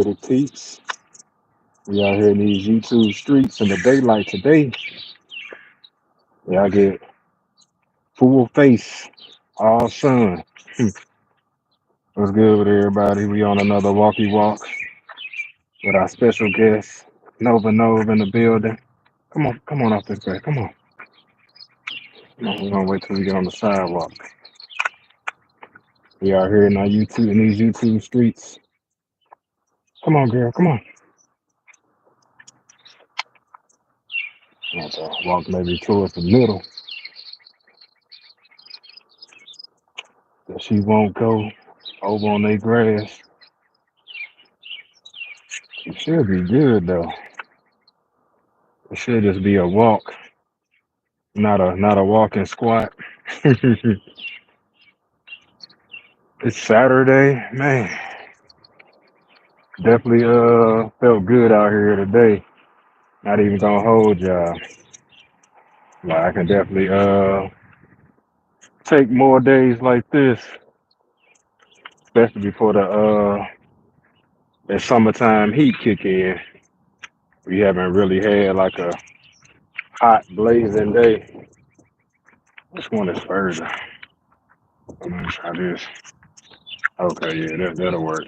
Little peeps. We out here in these YouTube streets in the daylight today. Yeah, I get full face, all sun. What's good with everybody? We on another walkie walk with our special guest, Nova Nova in the building. Come on off this back. Come on. We're gonna wait till we get on the sidewalk. We out here in our YouTube in these YouTube streets. Come on, girl. Come on. I'm gonna walk maybe towards the middle. But she won't go over on their grass. It should be good though. It should just be a walk, not a walking squat. It's Saturday, man. Definitely felt good out here today. Not even gonna hold y'all. Like I can definitely take more days like this, especially before the summertime heat kick in. We haven't really had like a hot blazing day. Which one is further? I'm gonna try this. Okay, yeah, that'll work.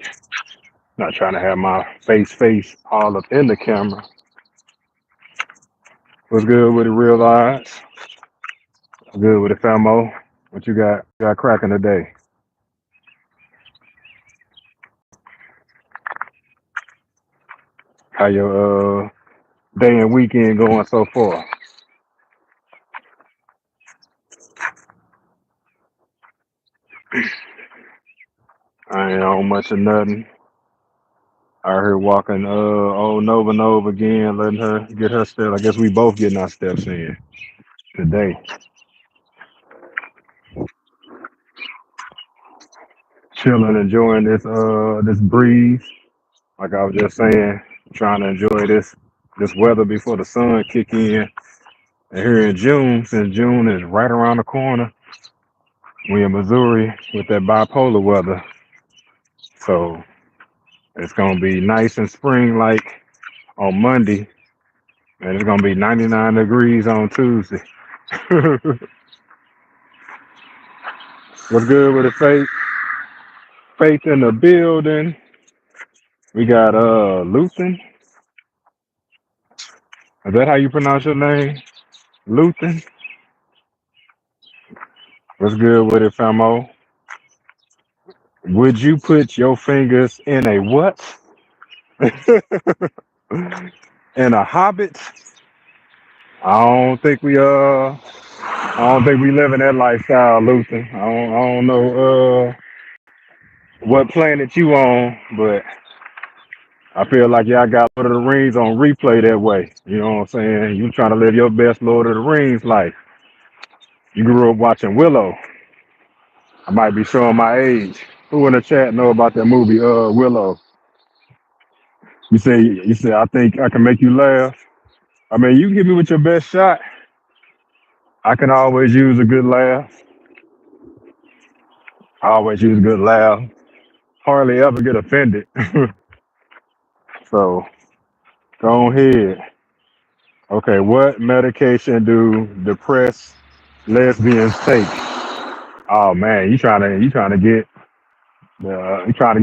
Not trying to have my face all up in the camera. What's good with the real eyes? Good with the famo. What you got cracking today? How your day and weekend going so far? I ain't on much of nothing. I heard walking old Nova Nova again, letting her get her step. I guess we both getting our steps in today. Chilling, enjoying this breeze. Like I was just saying, trying to enjoy this weather before the sun kick in. And here in June, since June is right around the corner, we in Missouri with that bipolar weather. So it's gonna be nice and spring like on Monday, and it's gonna be 99 degrees on Tuesday. What's good with the faith? Faith in the building. We got Luthen. Is that how you pronounce your name? Luthen? What's good with it, famo? Would you put your fingers in a what? In a hobbit? I don't think we living that lifestyle, Luther. I don't know what planet you on, but I feel like y'all got Lord of the Rings on replay that way. You know what I'm saying? You trying to live your best Lord of the Rings life. You grew up watching Willow. I might be showing my age. Who in the chat know about that movie, Willow? You say I think I can make you laugh. I mean, you give me with your best shot. I can always use a good laugh. I always use a good laugh. Hardly ever get offended. So go ahead. Okay, what medication do depressed lesbians take? Oh man, you trying to get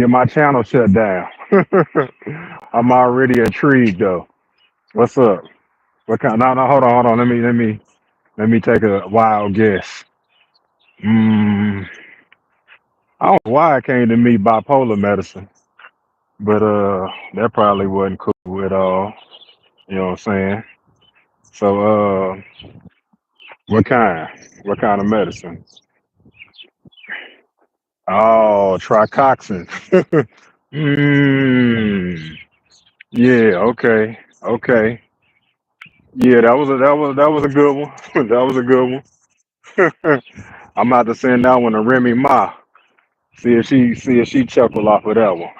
my channel shut down. I'm already intrigued though. What's up? What kind? No, no, hold on. Let me take a wild guess. Mm, I don't know why it came to me bipolar medicine, but that probably wasn't cool at all. You know what I'm saying? So what kind? What kind of medicine? Oh, tricoxin. mm, yeah. Okay. Okay. Yeah, that was a good one. That was a good one. I'm about to send that one to Remy Ma. See if she chuckle off of that one.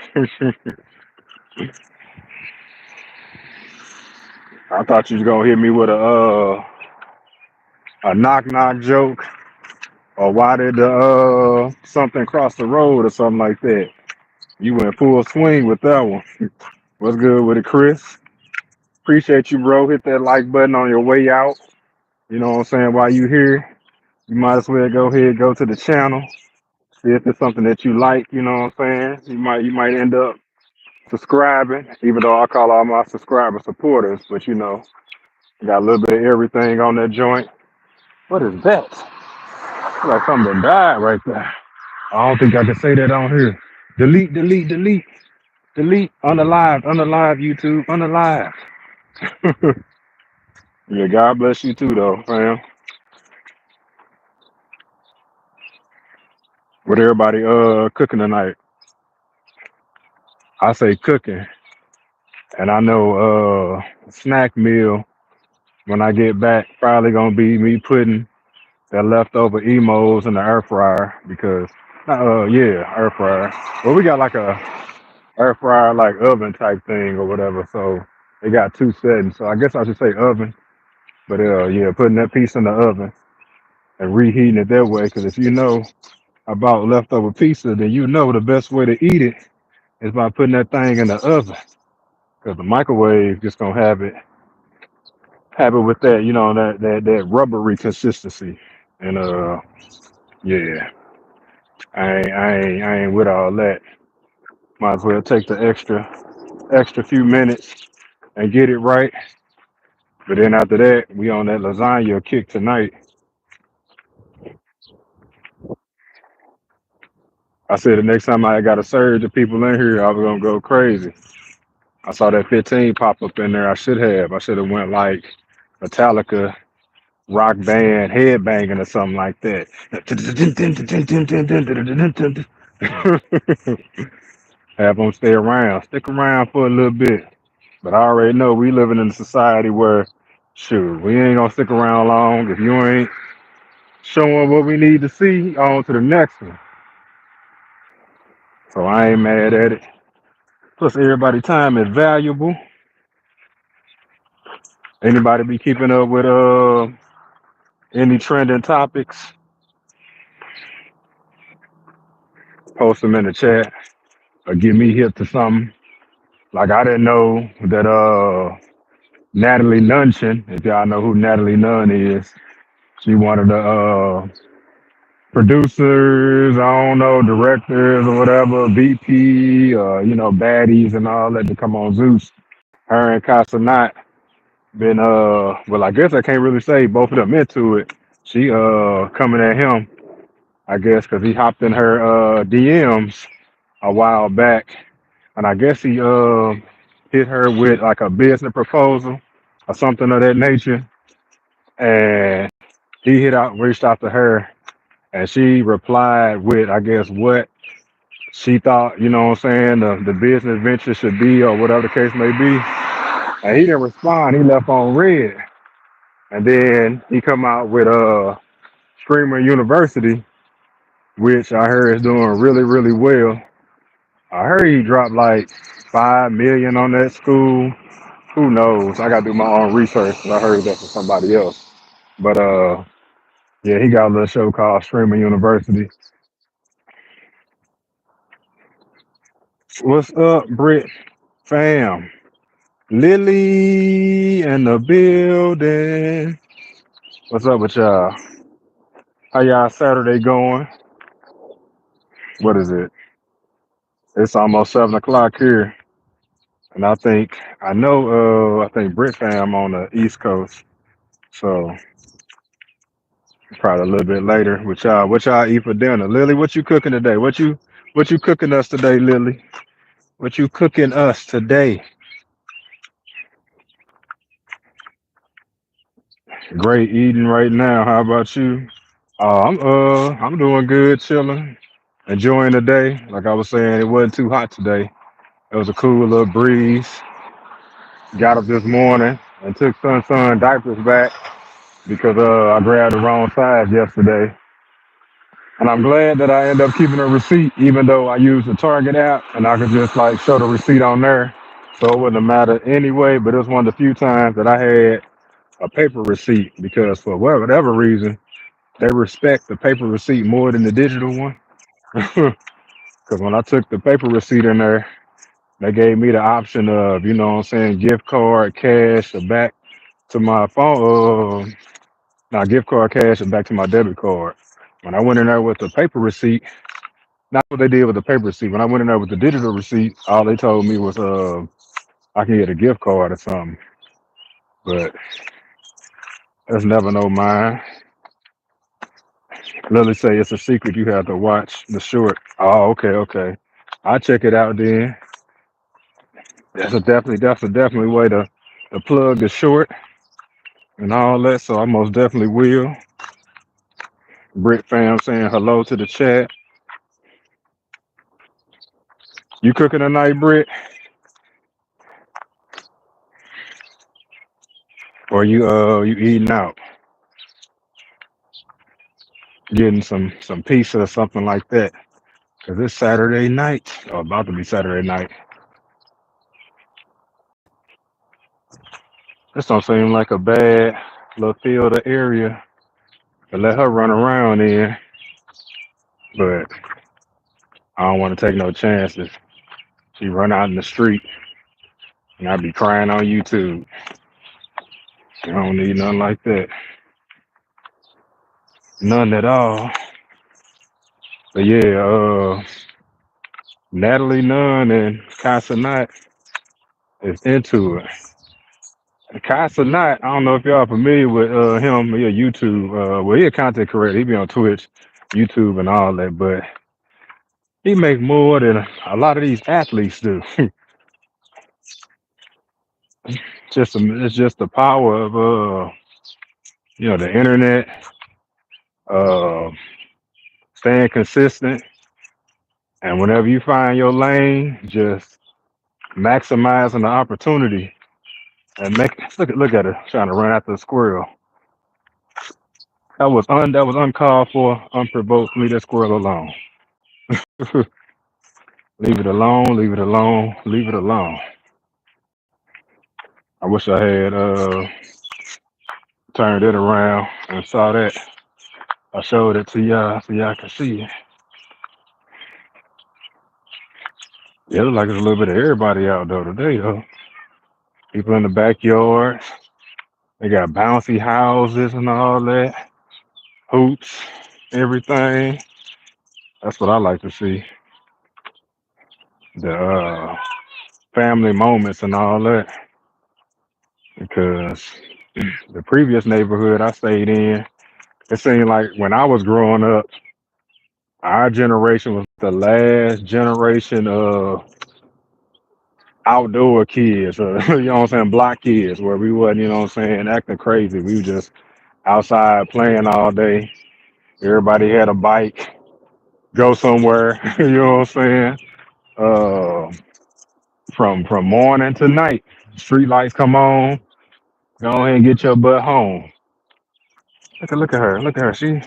I thought you was gonna hit me with a knock knock joke, or why did something cross the road or something like that. You went full swing with that one. What's good with it, Chris? Appreciate you, bro. Hit that like button on your way out. You know what I'm saying? While you here, you might as well go ahead, go to the channel. See if it's something that you like. You know what I'm saying? You might end up subscribing, even though I call all my subscribers supporters. But got a little bit of everything on that joint. What is that? Feel like something died right there. I don't think I can say that on here. Delete, delete, delete, delete. Unalive, unalive, YouTube, unalive. Yeah, God bless you too, though, fam. What everybody cooking tonight? I say cooking, and I know snack meal when I get back probably gonna be me putting that leftover emos in the air fryer because yeah, air fryer. Well, we got like a air fryer like oven type thing or whatever, so they got two settings. So I guess I should say oven, but yeah, putting that piece in the oven and reheating it that way. Because if you know about leftover pizza, then you know the best way to eat it is by putting that thing in the oven. Because the microwave just gonna have it with that, that rubbery consistency. And yeah, I ain't with all that. Might as well take the extra few minutes and get it right. But then after that, we on that lasagna kick tonight. I said the next time I got a surge of people in here, I was gonna go crazy. I saw that 15 pop up in there. I should have. I should have went like Metallica rock band headbanging or something like that. Have them stay around, stick around for a little bit. But I already know we living in a society where, shoot, we ain't gonna stick around long. If you ain't showing what we need to see, on to the next one. So I ain't mad at it. Plus, everybody' time is valuable. Anybody be keeping up with any trending topics? Post them in the chat or get me hip to something. Like I didn't know that Natalie Nunchen, if y'all know who Natalie Nunn is, she one of the producers, I don't know, directors or whatever, VP, baddies and all that to come on Zeus. Her and Casanat been well, I guess I can't really say both of them into it. She coming at him, I guess, because he hopped in her DMs a while back, and I guess he hit her with like a business proposal or something of that nature, and he reached out to her, and she replied with, I guess, what she thought, what I'm saying, the business venture should be or whatever the case may be. And he didn't respond. He left on red. And then he come out with Streamer University, which I heard is doing really, really well. I heard he dropped like 5 million on that school. Who knows? I gotta do my own research. I heard that from somebody else. But yeah, he got a little show called Streamer University. What's up, Britt fam? Lily in the building. What's up with y'all? How y'all Saturday going? What is it? It's almost 7 o'clock here. And I think Britt fam on the East Coast. So probably a little bit later with y'all. What y'all eat for dinner? Lily, what you cooking today? What you cooking us today, Lily? What you cooking us today? Great eating right now. How about you? I'm doing good, chilling, enjoying the day. Like I was saying, it wasn't too hot today. It was a cool little breeze. Got up this morning and took Sun diapers back because I grabbed the wrong size yesterday. And I'm glad that I ended up keeping a receipt, even though I used the Target app and I could just like show the receipt on there. So it wouldn't have mattered anyway. But it was one of the few times that I had a paper receipt because for whatever reason, they respect the paper receipt more than the digital one. Because when I took the paper receipt in there, they gave me the option of, you know what I'm saying, gift card, cash, or back to my phone. Now, gift card, cash, and back to my debit card. When I went in there with the paper receipt, not what they did with the paper receipt. When I went in there with the digital receipt, all they told me was, I can get a gift card or something. But that's never no mine. Lily say it's a secret. You have to watch the short. Oh, okay, okay. I'll check it out then. That's a definitely way to plug the short and all that. So I most definitely will. Brit fam saying hello to the chat. You cooking tonight, Brit? Or you eating out? Getting some pizza or something like that. Cause it's Saturday night. Or about to be Saturday night. This don't seem like a bad little field or area to let her run around in. But I don't want to take no chances. She run out in the street and I be crying on YouTube. I don't need nothing like that. None at all. But yeah, Natalie Nunn and Casanat is into it. Casanat, I don't know if y'all familiar with him. He a YouTube. Well, he a content creator. He be on Twitch, YouTube, and all that. But he make more than a lot of these athletes do. It's just the power of the internet, uh, staying consistent, and whenever you find your lane, just maximizing the opportunity and look at her trying to run after a squirrel. That was uncalled for, unprovoked. Leave that squirrel alone. Leave it alone. Leave it alone. Leave it alone. I wish I had turned it around and saw that. I showed it to y'all so y'all can see it. Yeah, it looks like there's a little bit of everybody out though today, though. People in the backyard. They got bouncy houses and all that. Hoops, everything. That's what I like to see. The family moments and all that. Because the previous neighborhood I stayed in, it seemed like when I was growing up, our generation was the last generation of outdoor kids, or you know what I'm saying, block kids, where we wasn't, you know what I'm saying, acting crazy. We were just outside playing all day. Everybody had a bike, go somewhere, you know what I'm saying? Uh, from morning to night, street lights come on, go ahead and get your butt home. Look at her, look at her.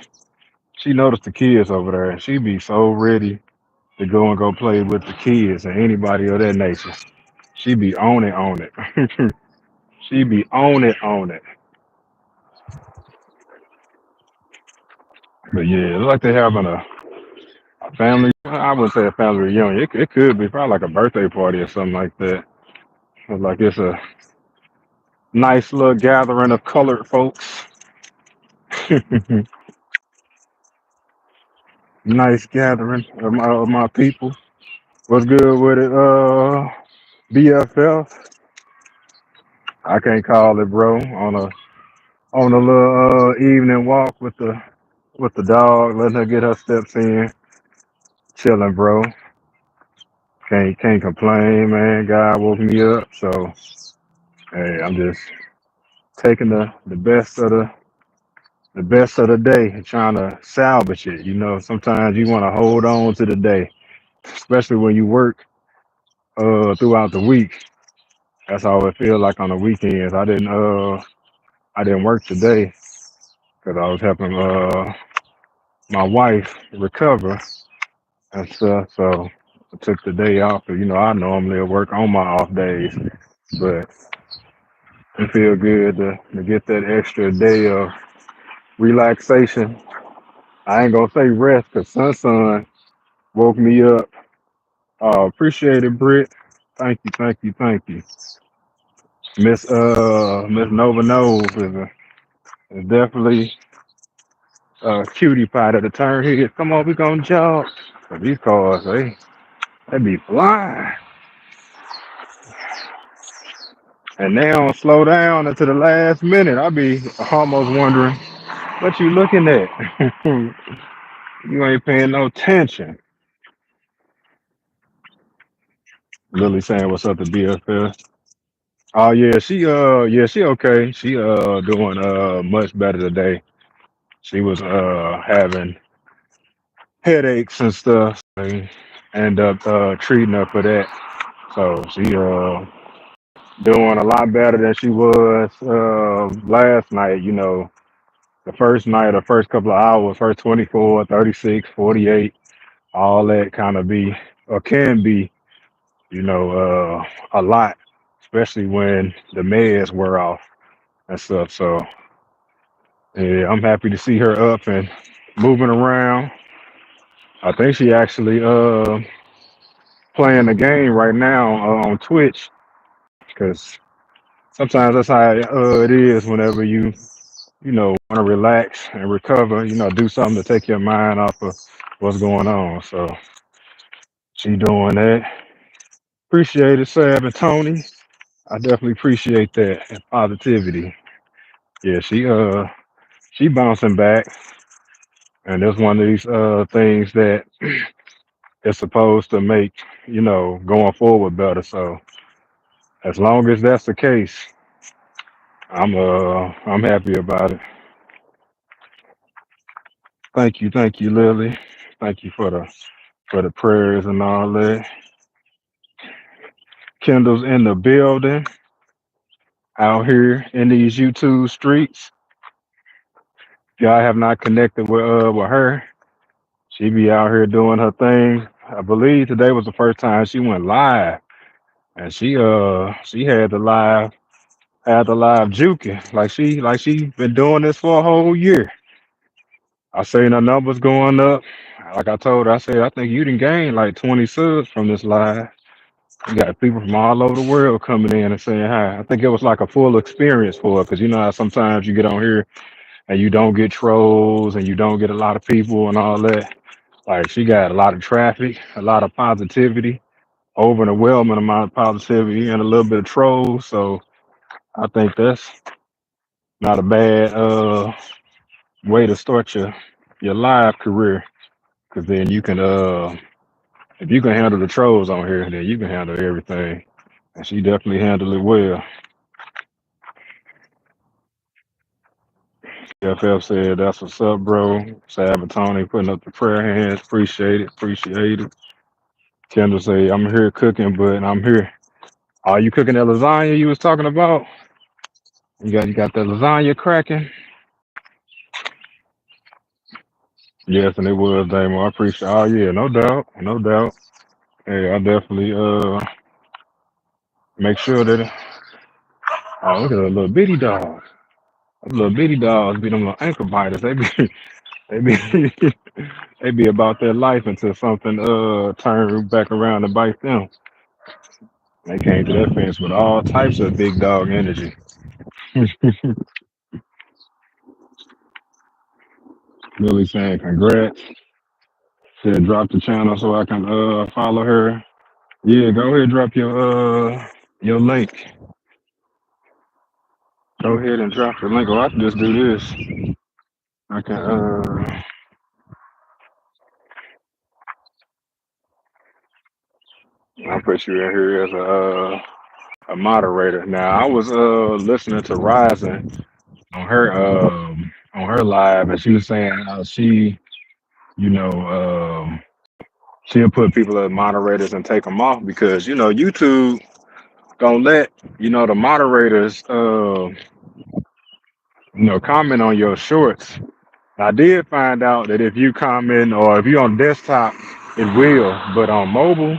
She noticed the kids over there, and she be so ready to go play with the kids and anybody of that nature. She be on it. She be on it. But yeah, it's like they having a family. I wouldn't say a family reunion. It could be probably like a birthday party or something like that. Like it's a nice little gathering of colored folks. Nice gathering of my people. What's good with it? BFF. I can't call it, bro. On a little evening walk with the dog, letting her get her steps in, chilling, bro. Can't complain, man. God woke me up, so hey, I'm just taking the best of the day and trying to salvage it. You know, sometimes you want to hold on to the day, especially when you work throughout the week. That's how it feels like on the weekends. I didn't work today because I was helping my wife recover and stuff. So I took the day off. You know, I normally work on my off days, but it feel good to get that extra day of relaxation. I ain't gonna say rest because Sun woke me up Appreciate it, Britt. Thank you, thank you, thank you. Miss Nova knows is definitely cutie pie to the turn here. Come on, we gonna jump. But these cars, they be flying. And they don't slow down until the last minute. I be almost wondering what you looking at. You ain't paying no attention. Lily saying what's up to BFF. Oh yeah, she okay. She doing much better today. She was having headaches and stuff. And end up treating her for that. So she doing a lot better than she was last night. You know, the first night, the first couple of hours, first 24, 36, 48, all that kind of be or can be, you know, a lot, especially when the meds wear off and stuff. So yeah, I'm happy to see her up and moving around. I think she actually playing the game right now on Twitch because sometimes that's how it is whenever you know want to relax and recover. You know, do something to take your mind off of what's going on. So she doing that. Appreciate it, Sab and Tony. I definitely appreciate that and positivity. Yeah, she bouncing back, and it's one of these things that is supposed to make going forward better. So as long as that's the case, I'm happy about it. Thank you, Lily. Thank you for the prayers and all that. Kendall's in the building out here in these YouTube streets. If y'all have not connected with her, she be out here doing her thing. I believe today was the first time she went live, and she had the live juking like she been doing this for a whole year. I seen her numbers going up. Like I told her, I said I think you done gained like 20 subs from this live. You got people from all over the world coming in and saying hi. I think it was like a full experience for her because you know how sometimes you get on here and you don't get trolls and you don't get a lot of people and all that. Like she got a lot of traffic, a lot of positivity, over an overwhelming amount of positivity and a little bit of trolls. So I think that's not a bad way to start your live career because then you can if you can handle the trolls on here, then you can handle everything. And she definitely handled it well. FF said, "That's what's up, bro." Sabatoni putting up the prayer hands. Appreciate it. Appreciate it. Kendall say, "I'm here cooking, but I'm here." Are you cooking that lasagna you was talking about? You got that lasagna cracking? Yes, and it was Damo. I appreciate. Oh yeah, no doubt, no doubt. Hey, I definitely make sure that. Oh, look at that little bitty dog. Those little bitty dogs be them little ankle biters. They be they be they be about their life until something turn back around and bite them. They came to that fence with all types of big dog energy. Really saying congrats. Said drop the channel so I can follow her. Yeah, go ahead drop your link. Go ahead and drop the link. Or I can just do this. I can I'll put you in here as a moderator. Now I was listening to Ryzen on her live and she was saying how she you know she'll put people as moderators and take them off because YouTube gonna let the moderators comment on your shorts. I did find out that if you comment or if you're on desktop, it will, but on mobile,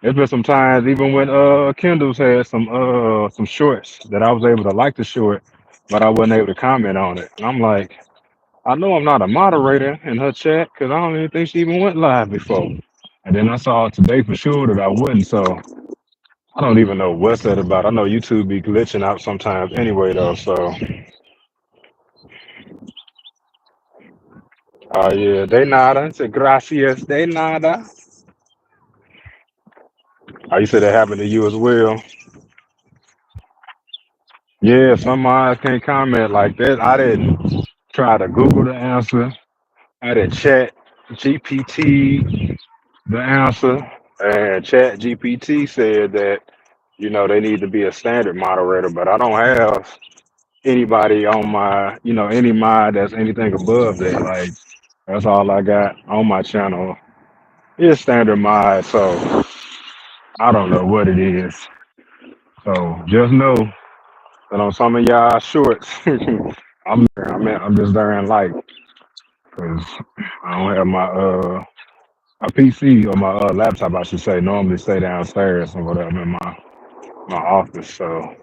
there's been some times even when Kindle's had some shorts that I was able to like the short, but I wasn't able to comment on it. And I'm like, I know I'm not a moderator in her chat because I don't even think she even went live before. And then I saw today for sure that I wouldn't. So I don't even know what's that about. I know YouTube be glitching out sometimes anyway, though. So, yeah, de nada. It's a gracias, de nada. Oh, you said that happened to you as well. Yeah, some eyes can't comment like that. I didn't try to Google the answer. I didn't chat GPT the answer, and chat GPT said that, they need to be a standard moderator, but I don't have anybody on my, any mod that's anything above that. Like, that's all I got on my channel is standard mod, so I don't know what it is. So just know that on some of y'all shorts, I'm just there in light because I don't have my PC or my laptop, I should say, normally stay downstairs or whatever in my office. So,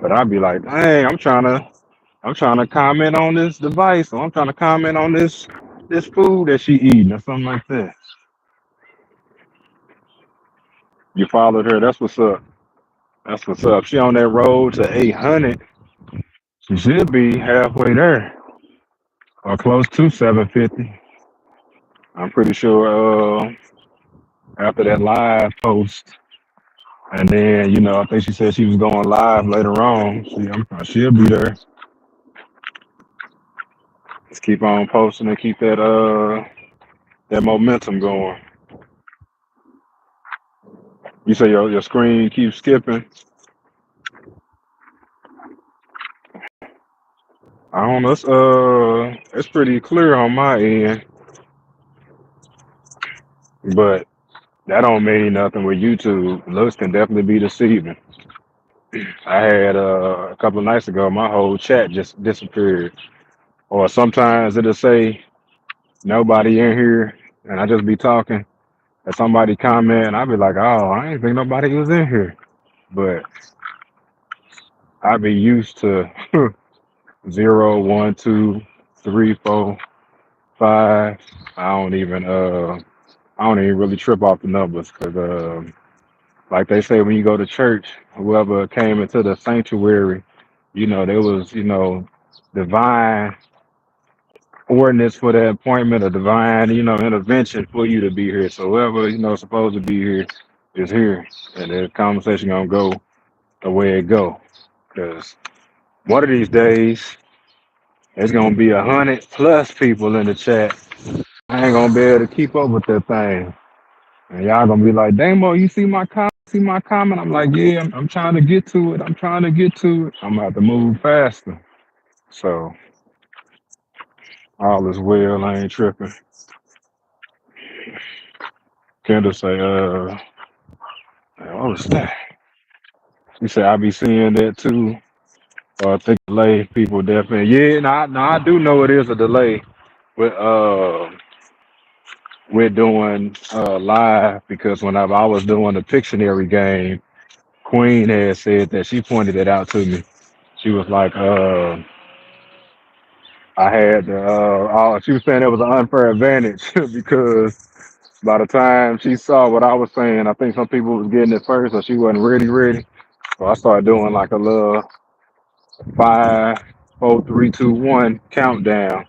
but I'd be like, dang, I'm trying to comment on this device, or I'm trying to comment on this food that she eating, or something like that. You followed her. That's what's up. That's what's up. She on that road to 800. She should be halfway there, or close to 750. I'm pretty sure. After that live post, and then I think she said she was going live later on. She'll be there. Just keep on posting and keep that momentum going. You say your screen keeps skipping. I don't know. It's pretty clear on my end, but that don't mean nothing with YouTube. Looks can definitely be deceiving. I had a couple of nights ago, my whole chat just disappeared, or sometimes it'll say nobody in here, and I just be talking, and somebody comment, and I be like, oh, I didn't think nobody was in here, but I be used to zero, one, two, three, four, five. I don't even I don't even really trip off the numbers because, like they say, when you go to church, whoever came into the sanctuary, there was, divine ordinance for the appointment, a divine, intervention for you to be here. So whoever, supposed to be here is here, and the conversation gonna go the way it go. Because one of these days, there's gonna be 100+ people in the chat. I ain't gonna be able to keep up with that thing. And y'all gonna be like, Damo, you see my comment? See my comment? I'm like, yeah, I'm trying to get to it. I'm trying to get to it. I'm gonna have to move faster. So all is well. I ain't tripping. Kendall say, what was that? He said, I be seeing that too. I think delay people definitely. Yeah, no, I do know it is a delay with we're doing live because whenever I was doing the Pictionary game, Queen had said that she pointed it out to me. She was like, I had she was saying it was an unfair advantage because by the time she saw what I was saying, I think some people was getting it first, so she wasn't ready. So I started doing like a little 5, 4, 3, 2, 1 countdown,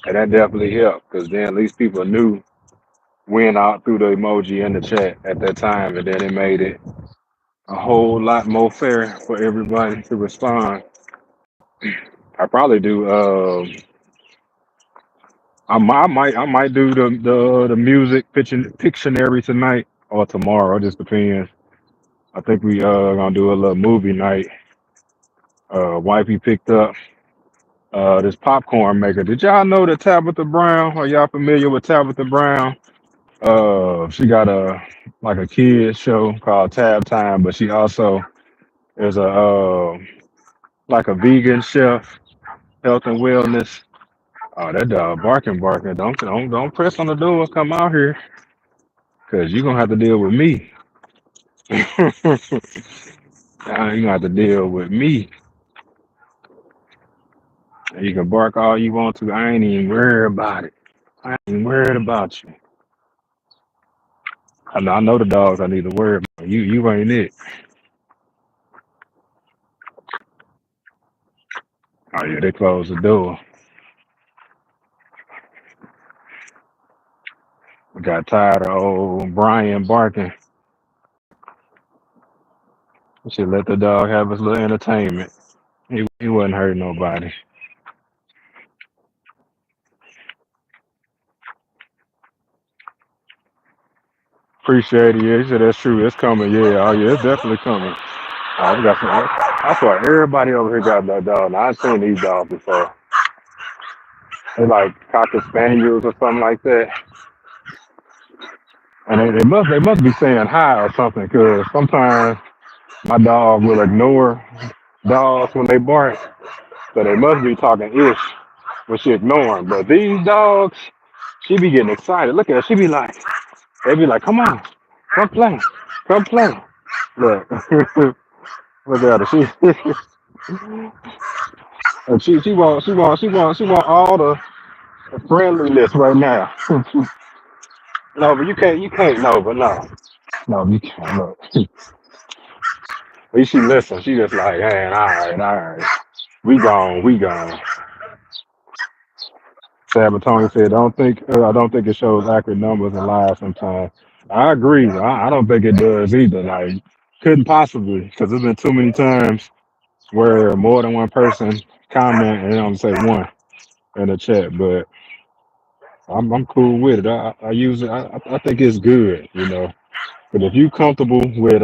and that definitely helped because then at least people knew when out through the emoji in the chat at that time, and then it made it a whole lot more fair for everybody to respond. I probably do. I might do the music Pictionary tonight or tomorrow. It just depends. I think we gonna do a little movie night. Wifey picked up this popcorn maker. Did y'all know that Tabitha Brown? Are y'all familiar with Tabitha Brown? She got a kids show called Tab Time, but she also is a like a vegan chef, health and wellness. Oh, that dog barking. Don't press on the door. Come out here, cause you're gonna have to deal with me. You gonna have to deal with me. You can bark all you want to. I ain't even worried about it. I ain't even worried about you. I know the dogs I need to worry about. You ain't it. Oh yeah, they closed the door. I got tired of old Brian barking. We should let the dog have his little entertainment. He wasn't hurting nobody. Appreciate it. Yeah, he said that's true. It's coming. Yeah, oh yeah, it's definitely coming. We got some. I swear, everybody over here got that dog. Now, I've seen these dogs before. They like cocker spaniels or something like that, and they must be saying hi or something. Cause sometimes my dog will ignore dogs when they bark, so they must be talking ish when she ignoring. But these dogs, she be getting excited. Look at her. She be like, they be like, come on, come play, come play. Look, look at her. She want all the friendliness right now. No, but you can't. No, but no, no, you can't. Look, at least she listen. She just like, hey, all right, we gone. Sabatoni said, I don't think it shows accurate numbers and lies sometimes. I agree. I don't think it does either. Like, couldn't possibly, because there's been too many times where more than one person comment and they don't say one in the chat. But I'm cool with it. I use it. I think it's good, you know. But if you comfortable with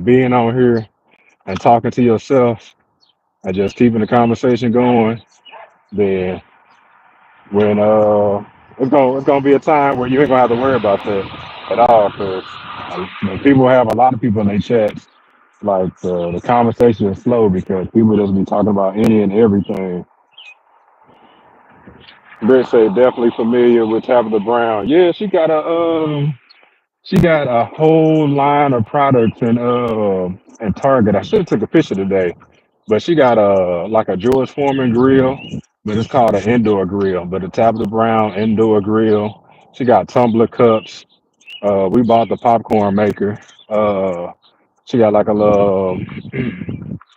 being on here and talking to yourself and just keeping the conversation going, then when it's gonna be a time where you ain't gonna have to worry about that at all, because people have a lot of people in their chats. Like the conversation is slow because people just be talking about any and everything. Britt say definitely familiar with Tabitha Brown. Yeah, she got a whole line of products in Target. I should have took a picture today, but she got a like a George Foreman grill, but it's called an indoor grill. But the Tabitha Brown indoor grill. She got tumbler cups. We bought the popcorn maker. She got like a little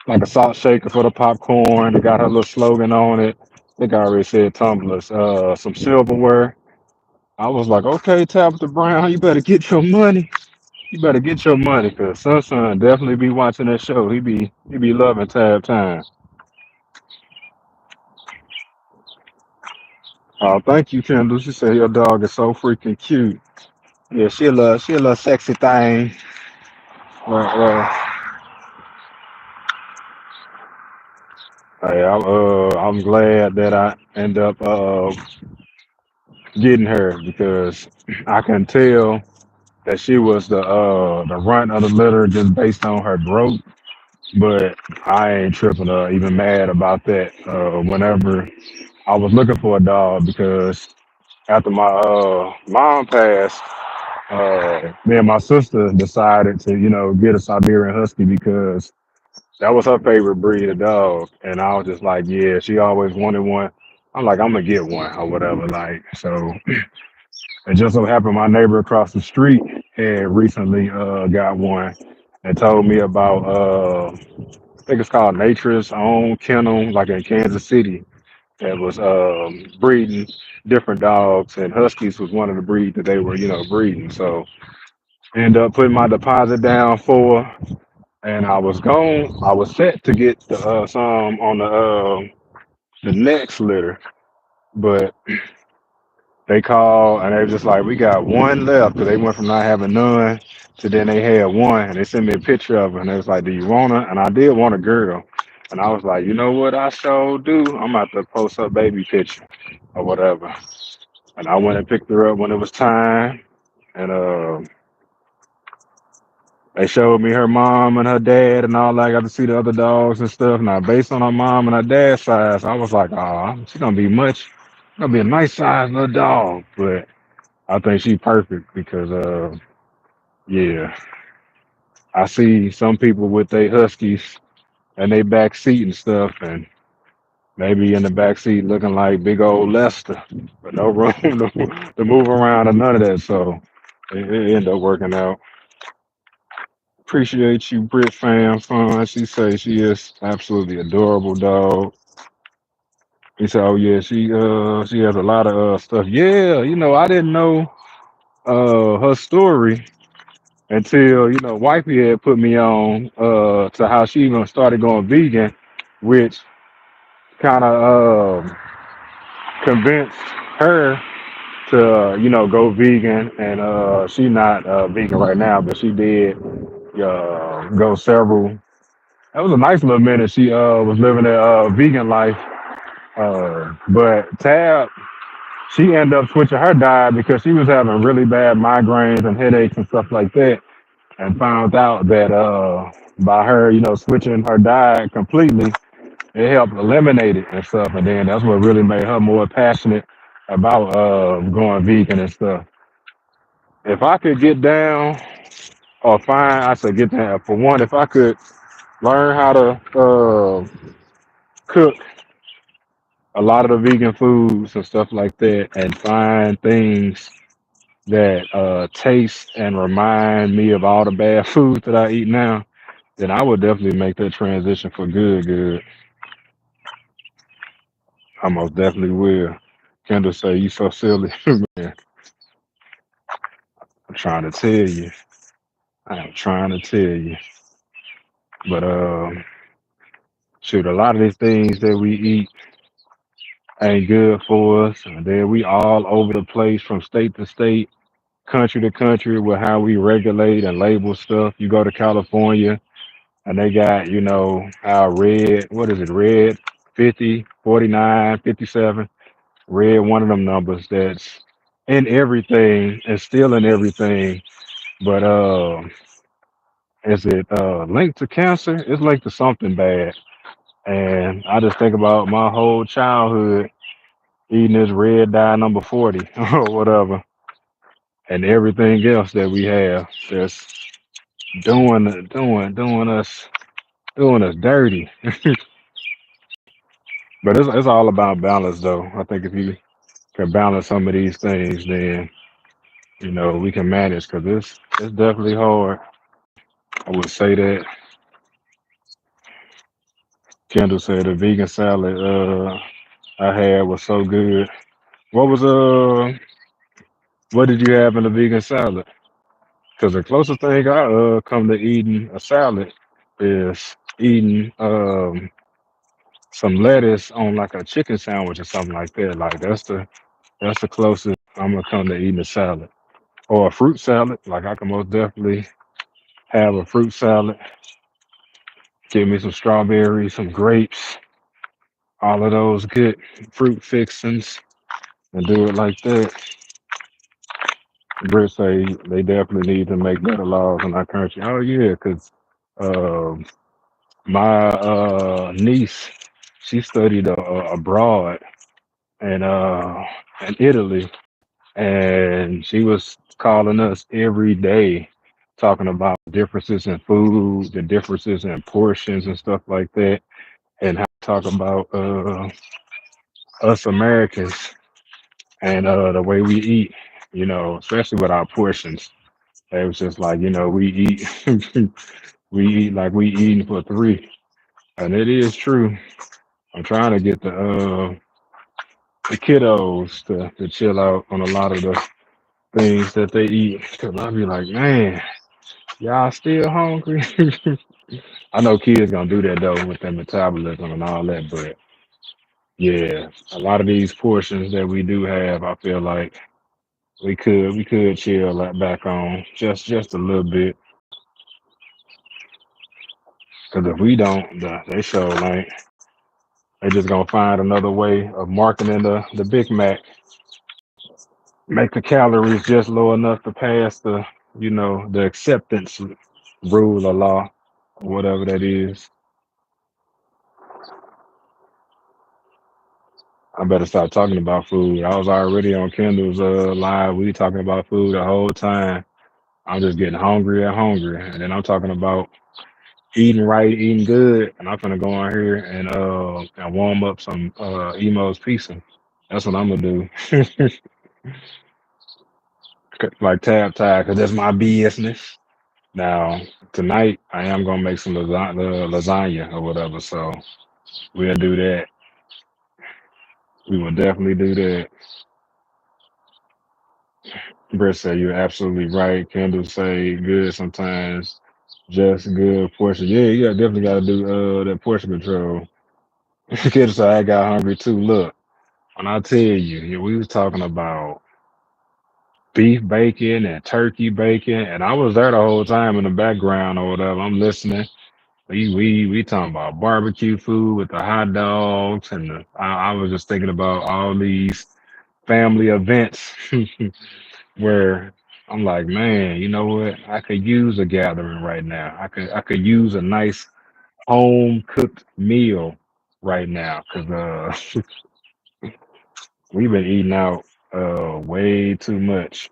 like a salt shaker for the popcorn. They got her little slogan on it. I think I already said tumblers. Some silverware. I was like, okay, Tabitha Brown, you better get your money. You better get your money, cause Sun definitely be watching that show. He be loving Tab Time. Oh, thank you, Kendall. She said your dog is so freaking cute. Yeah, she a little sexy thing. Well, hey, I'm glad that I end up getting her because I can tell that she was the runt of the litter just based on her growth. But I ain't tripping or even mad about that. Whenever I was looking for a dog because after my mom passed, me and my sister decided to, get a Siberian Husky because that was her favorite breed of dog. And I was just like, yeah, she always wanted one. I'm like, I'm gonna get one or whatever. Like, so it just so happened my neighbor across the street had recently got one and told me about I think it's called Nature's Own Kennel, like in Kansas City, that was breeding different dogs, and Huskies was one of the breeds that they were, breeding. So end up putting my deposit down for, her, and I was gone. I was set to get some on the next litter, but they called and they were just like, we got one left because they went from not having none to then they had one, and they sent me a picture of her, and they was like, do you want her? And I did want a girl. And I was like, you know what? I sure do. I'm about to post her baby picture or whatever. And I went and picked her up when it was time. And they showed me her mom and her dad and all that. I got to see the other dogs and stuff. Now, based on her mom and her dad's size, I was like, oh, she's gonna be gonna be a nice size little dog. But I think she's perfect because, yeah, I see some people with their huskies and they back seat and stuff, and maybe in the back seat looking like big old Lester, but no room to move around or none of that. So. It ended up working out. Appreciate you, Brit fam. Fun. She say she is absolutely adorable, dog. He said, "Oh yeah, she has a lot of stuff." Yeah, I didn't know her story until wifey had put me on to how she even started going vegan, which kind of convinced her to go vegan. And she not vegan right now, but she did go several. That was a nice little minute. She was living a vegan life, but Tab, she ended up switching her diet because she was having really bad migraines and headaches and stuff like that, and found out that by her, switching her diet completely, it helped eliminate it and stuff. And then that's what really made her more passionate about going vegan and stuff. If I could get down or find, I said get down for one. If I could learn how to cook a lot of the vegan foods and stuff like that, and find things that taste and remind me of all the bad foods that I eat now, then I would definitely make that transition for good. Good, I most definitely will. Kendall say you so silly, man. I'm trying to tell you. I am trying to tell you. But shoot, a lot of these things that we eat ain't good for us, and then we all over the place from state to state, country to country with how we regulate and label stuff. You go to California and they got, how red, what is it, red 50, 49, 57, red one of them numbers that's in everything and still in everything. But is it linked to cancer? It's linked to something bad. And I just think about my whole childhood eating this red dye number 40 or whatever, and everything else that we have that's doing us dirty. But it's all about balance, though. I think if you can balance some of these things, then we can manage. Because it's definitely hard. I would say that. Kendall said the vegan salad I had was so good. What was what did you have in the vegan salad? Because the closest thing I come to eating a salad is eating some lettuce on like a chicken sandwich or something like that. Like that's the closest I'm gonna come to eating a salad or a fruit salad. Like I can most definitely have a fruit salad. Give me some strawberries, some grapes, all of those good fruit fixings, and do it like that. Britt say they definitely need to make better laws in our country. Oh yeah, because my niece, she studied abroad and in Italy, and she was calling us every day, talking about differences in food, the differences in portions and stuff like that, and how talk about us Americans and the way we eat, especially with our portions. It was just like, we eat we eat like we eating for three. And it is true. I'm trying to get the kiddos to chill out on a lot of the things that they eat. Cause I'll be like, man, y'all still hungry? I know kids gonna do that though with their metabolism and all that, but yeah, a lot of these portions that we do have, I feel like we could chill that back on just a little bit. Cause if we don't, they show like they just gonna find another way of marketing the Big Mac, make the calories just low enough to pass the acceptance rule or law, whatever that is. I better stop talking about food. I was already on Kendall's live. We talking about food the whole time. I'm just getting hungrier and hungrier, and then I'm talking about eating right, eating good, and I'm gonna go on here and warm up some Emo's pizza. That's what I'm gonna do. like tab tie, because that's my business. Now tonight I am gonna make some lasagna or whatever, so we'll do that. We will definitely do that. Britt said you're absolutely right. Kendall say good sometimes, just good portion. Yeah, yeah, definitely got to do that portion control. Kendall said I got hungry too. Look, when I tell you, yeah, we was talking about beef bacon and turkey bacon, and I was there the whole time in the background or whatever. I'm listening. We talking about barbecue food with the hot dogs, and I was just thinking about all these family events where I'm like, man, you know what? I could use a gathering right now. I could use a nice home cooked meal right now because we've been eating out way too much,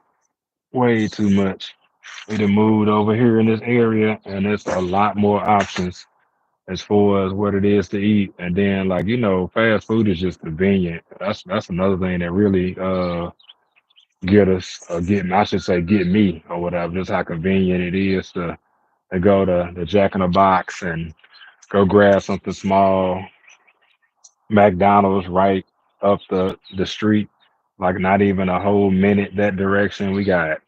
way too much. We done moved over here in this area, and there's a lot more options as far as what it is to eat. And then, like fast food is just convenient. That's another thing that really get us, or get I should say, get me or whatever. Just how convenient it is to go to the Jack in the Box and go grab something small. McDonald's right up the street, like not even a whole minute that direction. We got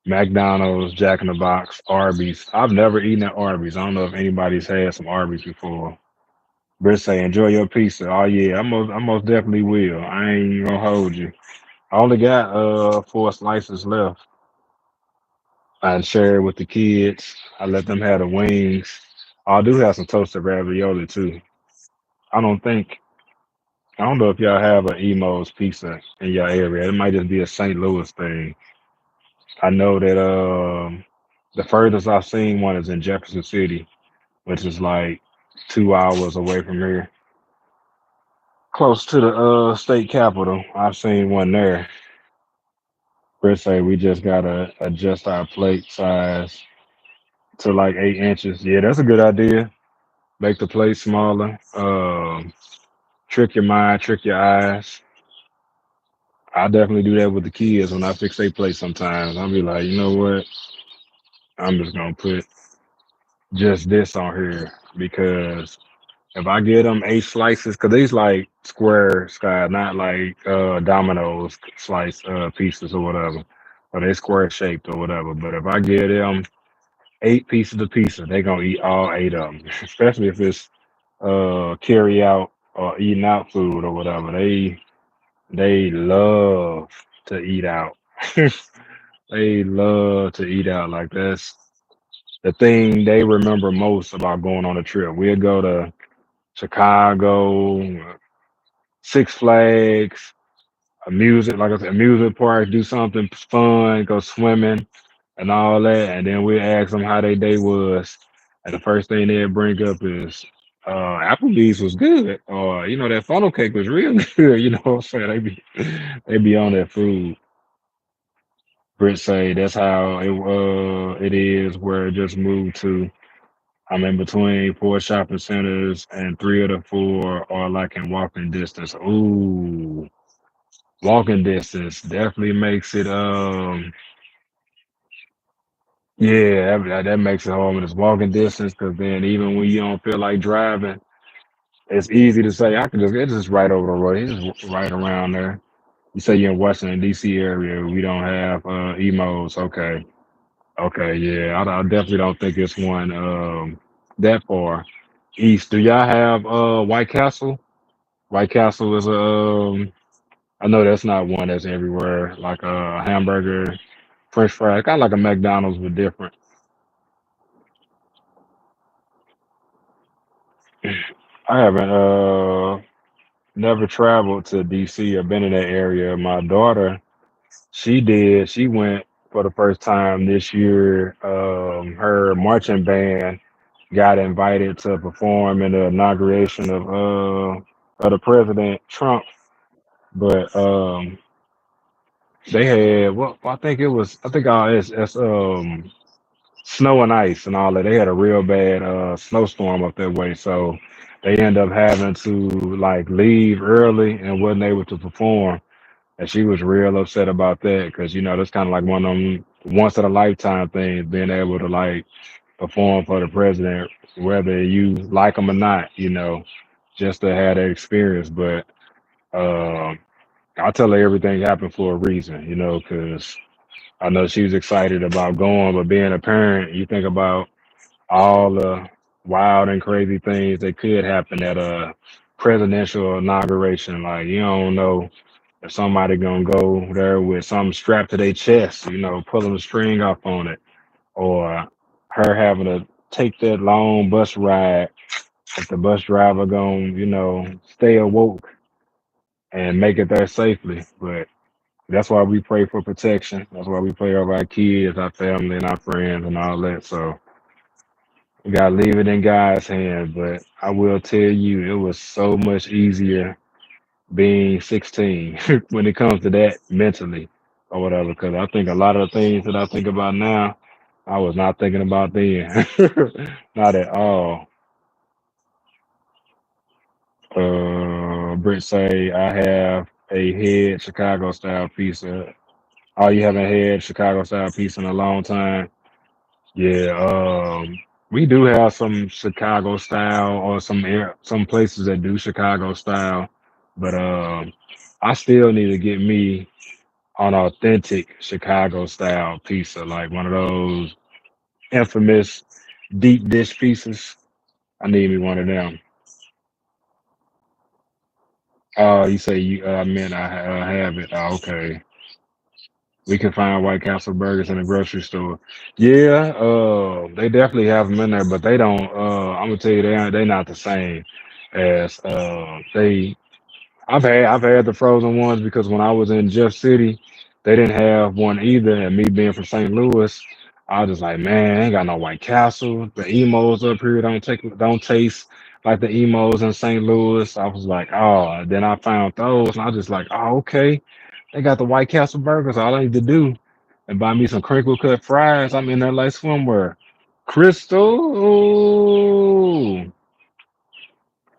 McDonald's, Jack in the Box, Arby's. I've never eaten at Arby's. I don't know if anybody's had some Arby's before. Britt say, enjoy your pizza. Oh yeah, I most definitely will. I ain't gonna hold you. I only got four slices left. I share it with the kids. I let them have the wings. I do have some toasted ravioli too. I don't think I don't know if y'all have an Emo's pizza in your area. It might just be a St. Louis thing. I know that the furthest I've seen one is in Jefferson City, which is like 2 hours away from here. Close to the state capital. I've seen one there. Chris say we just gotta adjust our plate size to like 8 inches. Yeah, that's a good idea. Make the plate smaller. Trick your mind, trick your eyes. I definitely do that with the kids when I fix their plate sometimes. I'll be like, you know what? I'm just gonna put just this on here because if I get them 8 slices, because these like square sky, not like Domino's slice pieces or whatever, or they square shaped or whatever. But if I get them 8 pieces of pizza, they gonna eat all 8 of them, especially if it's carry out or eating out food or whatever. They love to eat out. They love to eat out. Like that's the thing they remember most about going on a trip. We'll go to Chicago, Six Flags, a music, like I said, amusement park, do something fun, go swimming and all that, and then we ask them how their day was, and the first thing they'll bring up is Applebee's was good, or that funnel cake was real good. You know what I'm saying? They be on that food. Britt say that's how it is where it just moved to. I'm in between four shopping centers, and three of the four are like in walking distance. Ooh, walking distance definitely makes it. Yeah, that makes it hard when it's walking distance. Because then even when you don't feel like driving, it's easy to say I can just it's just right over the road. It's just right around there. You say you're in Washington D.C. area. We don't have emos. Okay, okay, yeah. I definitely don't think it's one that far east. Do y'all have White Castle? White Castle is I know that's not one that's everywhere. Like a hamburger, French fry, kind of like a McDonald's but different. I haven't never traveled to DC or been in that area. My daughter, she did. She went for the first time this year. Her marching band got invited to perform in the inauguration of the President Trump, but they had well, I think it was I think it's snow and ice and all that. They had a real bad snowstorm up that way, so they end up having to like leave early and wasn't able to perform. and she was real upset about that because that's kind of like one of them once in a lifetime things, being able to like perform for the president, whether you like him or not, just to have that experience. But um, I tell her everything happened for a reason, because I know she was excited about going, but being a parent, you think about all the wild and crazy things that could happen at a presidential inauguration. Like you don't know if somebody gonna go there with something strapped to their chest, pulling the string off on it, or her having to take that long bus ride. If the bus driver gonna, stay awoke and make it there safely. But that's why we pray for protection. That's why we pray over our kids, our family, and our friends, and all that. So we gotta leave it in God's hands. But I will tell you, it was so much easier being 16 when it comes to that mentally or whatever. Because I think a lot of the things that I think about now, I was not thinking about then, not at all. Britt say I have a head Chicago style pizza. Oh, you haven't had Chicago style pizza in a long time. Yeah, we do have some Chicago style or some places that do Chicago style, but I still need to get me an authentic Chicago style pizza, like one of those infamous deep dish pizzas. I need me one of them. Oh, you say you? I meant I have it. Oh, okay. We can find White Castle burgers in the grocery store. Yeah, they definitely have them in there, but they don't. I'm gonna tell you, they not the same as they. I've had the frozen ones because when I was in Jeff City, they didn't have one either. And me being from St. Louis, I was just like, man, ain't got no White Castle. The emos up here don't taste like the emos in St. Louis. I was like, oh. Then I found those, and I was just like, oh, okay. They got the White Castle burgers. All I need to do and buy me some crinkle cut fries. I'm in there like swimwear. Crystal,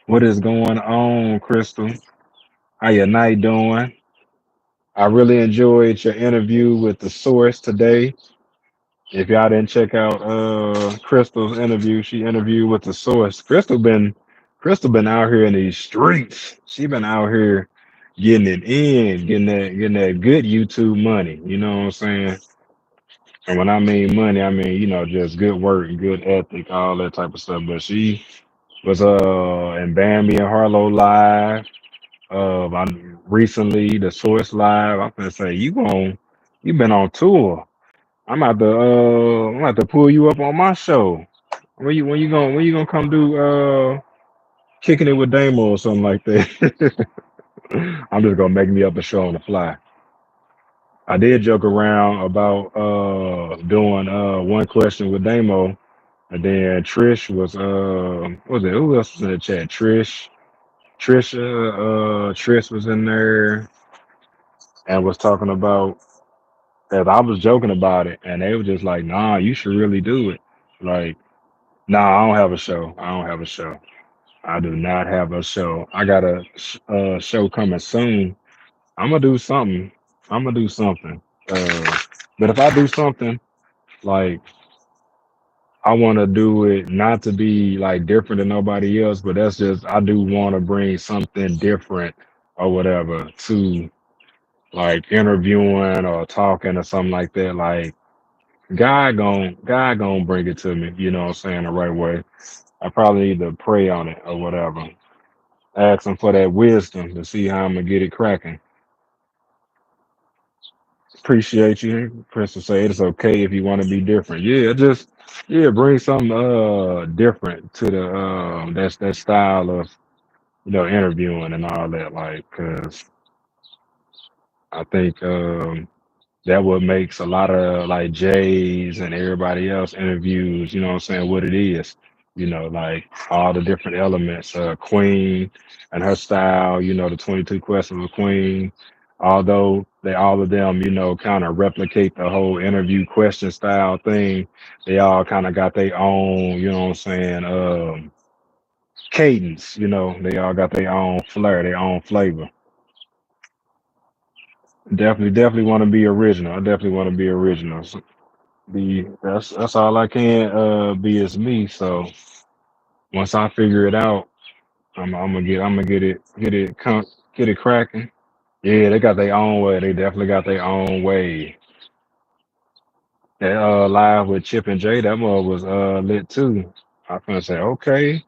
what is going on, Crystal? How your night doing? I really enjoyed your interview with the source today. If y'all didn't check out Crystal's interview, she interviewed with the source. Crystal been out here in these streets. She been out here getting it in, getting that good YouTube money. You know what I'm saying? And when I mean money, I mean, just good work, good ethic, all that type of stuff. But she was in Bambi and Harlow live. I recently the Source Live. I'm gonna say you been on tour. I'm about to pull you up on my show. When you gonna come do kicking it with Damo or something like that? I'm just gonna make me up a show on the fly. I did joke around about doing one question with Damo, and then Trish was what was it, who else was in the chat? Trish was in there and was talking about, as I was joking about it, and they were just like, "Nah, you should really do it." Like, nah, I don't have a show. I don't have a show. I do not have a show. I got a show coming soon. I'm gonna do something. I'm gonna do something. Uh, but if I do something, like I want to do it not to be like different than nobody else, but that's just I do want to bring something different or whatever to like interviewing or talking or something like that. Like God gon' bring it to me, you know what I'm saying, the right way. I probably need to pray on it or whatever. Ask him for that wisdom to see how I'm gonna get it cracking. Appreciate you. Crystal say it's okay if you want to be different. Yeah, bring something different to the that style of interviewing and all that, like, cause I think that what makes a lot of like Jay's and everybody else interviews, you know what I'm saying, what it is. Like all the different elements, Queen and her style, the 22 questions of Queen, although they all of them, kind of replicate the whole interview question style thing, they all kind of got their own, you know what I'm saying, cadence, they all got their own flair, their own flavor. Definitely want to be original. I definitely want to be original. Be that's all I can be is me. So once I figure it out, I'm gonna get it cracking. Yeah, they got their own way. They definitely got their own way. That live with Chip and Jay, that mug was lit too. I finna say, okay,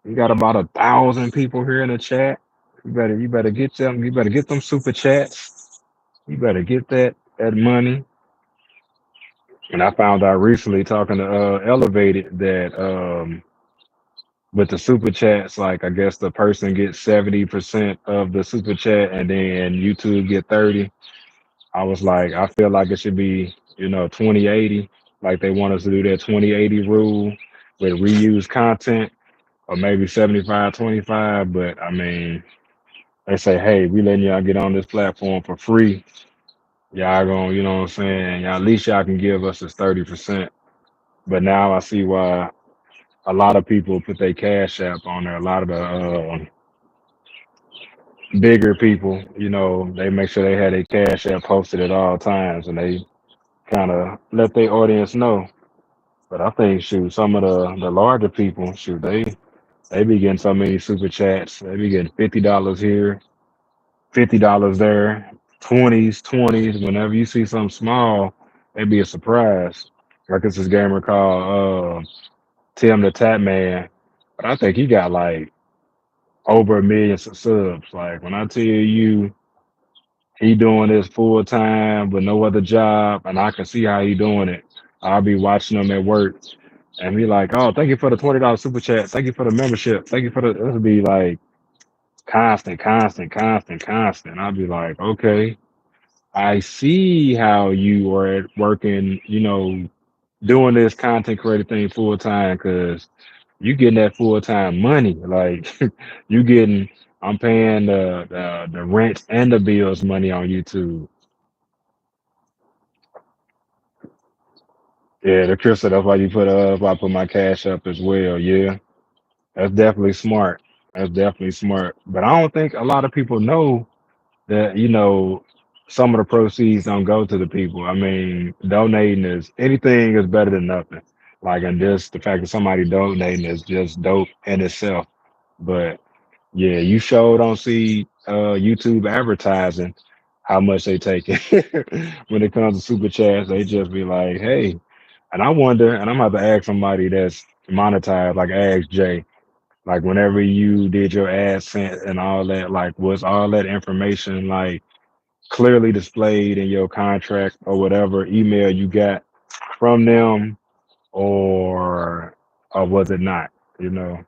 you got about 1,000 people here in the chat. You better get them. You better get them super chats. You better get that money. And I found out recently talking to Elevated that with the super chats, like I guess the person gets 70% of the super chat, and then YouTube get 30. I was like, I feel like it should be 20/80. Like they want us to do that 20/80 rule with reuse content, or maybe 75/25. But I mean, they say, hey, we letting y'all get on this platform for free. Y'all gonna, you know what I'm saying? Y'all, at least y'all can give us this 30%. But now I see why a lot of people put their cash app on there. A lot of the bigger people, they make sure they have their cash app posted at all times, and they kind of let their audience know. But I think, shoot, some of the larger people, shoot, they be getting so many super chats. They be getting $50 here, $50 there, twenties. Whenever you see something small, it'd be a surprise. Like it's this gamer called Tim the Tap Man, but I think he got like over a million subs. Like when I tell you he doing this full time with no other job, and I can see how he doing it. I'll be watching him at work and be like, "Oh, thank you for the $20 super chat. Thank you for the membership. Thank you for the." It'll be like constant. I'll be like, "Okay, I see how you are working. Doing this content creator thing full time because you getting that full time money. Like you getting, I'm paying the rent and the bills money on YouTube." Yeah, the Crystal, that's why you put I put my cash up as well. Yeah, that's definitely smart. That's definitely smart. But I don't think a lot of people know that, some of the proceeds don't go to the people. I mean, donating is anything is better than nothing. Like, and just the fact that somebody donating is just dope in itself. But yeah, you sure don't see YouTube advertising how much they take it when it comes to super chats. They just be like, hey, and I wonder, and I'm gonna have to ask somebody that's monetized, like ask Jay, like whenever you did your AdSense and all that, like was all that information like clearly displayed in your contract or whatever email you got from them, or was it not? You know,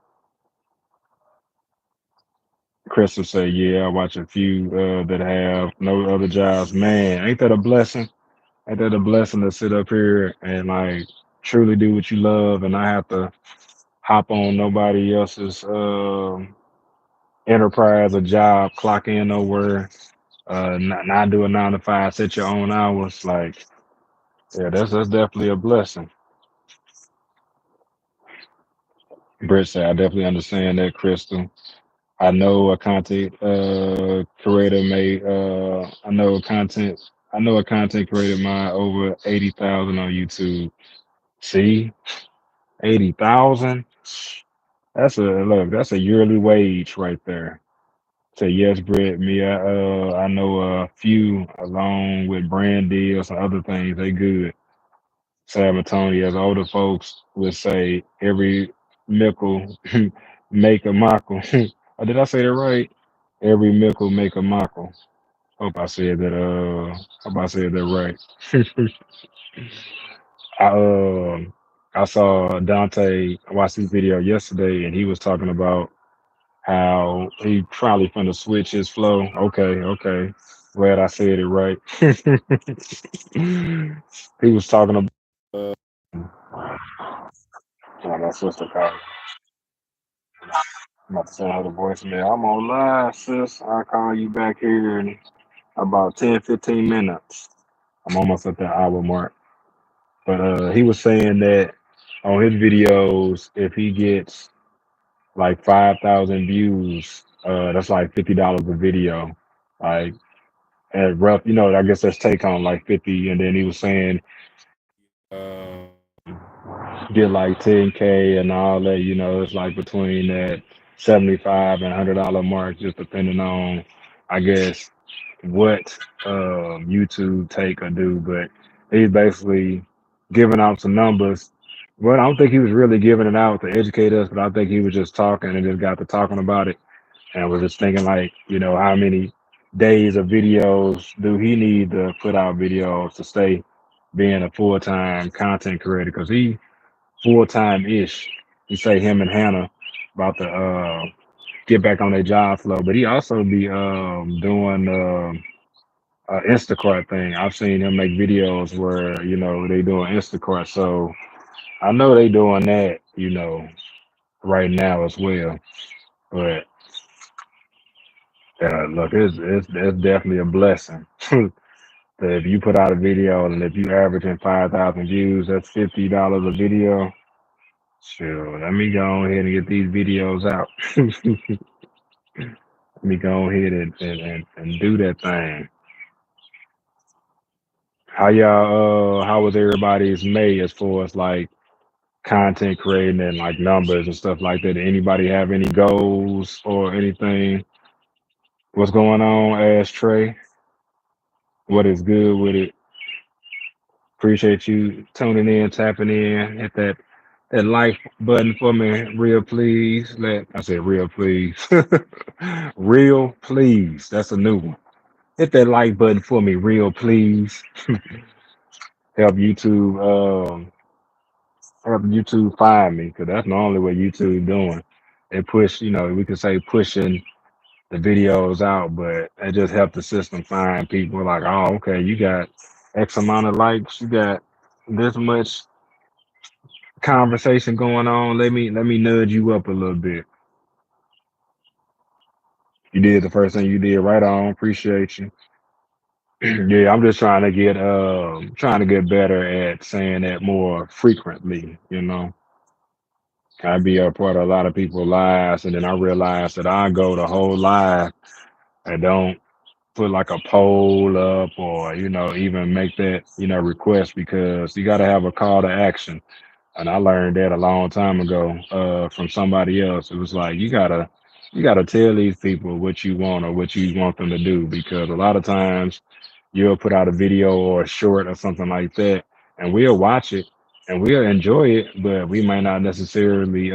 Crystal say, yeah, I watch a few that have no other jobs. Man, ain't that a blessing? Ain't that a blessing to sit up here and like truly do what you love and not have to hop on nobody else's enterprise or job, clock in nowhere, not do a 9 to 5, set your own hours. Like, yeah, that's definitely a blessing. Britt said, I definitely understand that, Crystal. I know a content creator made I know a content creator made over 80,000 on YouTube. See, 80,000. That's a yearly wage right there. Say yes, Britt. I know a few along with brand deals and other things. They good. Sam and Tony, as older folks would say, every mickle make a mickle. Or did I say that right? Every mickle make a mickle. Hope I said that. Hope I said that right. I I saw Dante. I watched his video yesterday, and he was talking about how he probably finna switch his flow. Okay. Glad I said it right. He was talking about my sister called. I'm about to send her the voicemail. I'm on live, sis. I'll call you back here in about 10, 15 minutes. I'm almost at the hour mark. But he was saying that on his videos, if he gets like 5,000 views, that's like $50 a video. Like at rough, I guess that's take home like 50, and then he was saying get like 10K and all that. It's like between that 75 and $100 mark, just depending on, I guess, what YouTube take or do. But he's basically giving out some numbers. Well, I don't think he was really giving it out to educate us, but I think he was just talking and just got to talking about it and was just thinking like, how many days of videos do he need to put out videos to stay being a full-time content creator? Because he full-time ish. He say him and Hannah about to get back on their job flow, but he also be doing Instacart thing. I've seen him make videos where they doing Instacart, so I know they doing that right now as well. But look, it's definitely a blessing. That if you put out a video and if you averaging 5,000 views, that's $50 a video. Sure, let me go ahead and get these videos out. Let me go ahead and do that thing. How was everybody's May as far as like content creating and like numbers and stuff like that? Did anybody have any goals or anything? What's going on, Ashtray? What is good with it? Appreciate you tuning in, tapping in, hit that like button for me, real please. I said real please. Real please. That's a new one. Hit that like button for me, real please. Help YouTube help YouTube find me, because that's normally what YouTube doing. They push, we could say pushing the videos out, but it just helped the system find people like, oh, okay, you got X amount of likes, you got this much conversation going on. Let me nudge you up a little bit. You did the first thing you did right on. Appreciate you. Yeah, I'm just trying to get better at saying that more frequently. I be a part of a lot of people's lives, and then I realize that I go the whole live and don't put like a poll up or even make that request, because you got to have a call to action. And I learned that a long time ago from somebody else. It was like you gotta tell these people what you want or what you want them to do, because a lot of times you'll put out a video or a short or something like that, and we'll watch it and we'll enjoy it, but we might not necessarily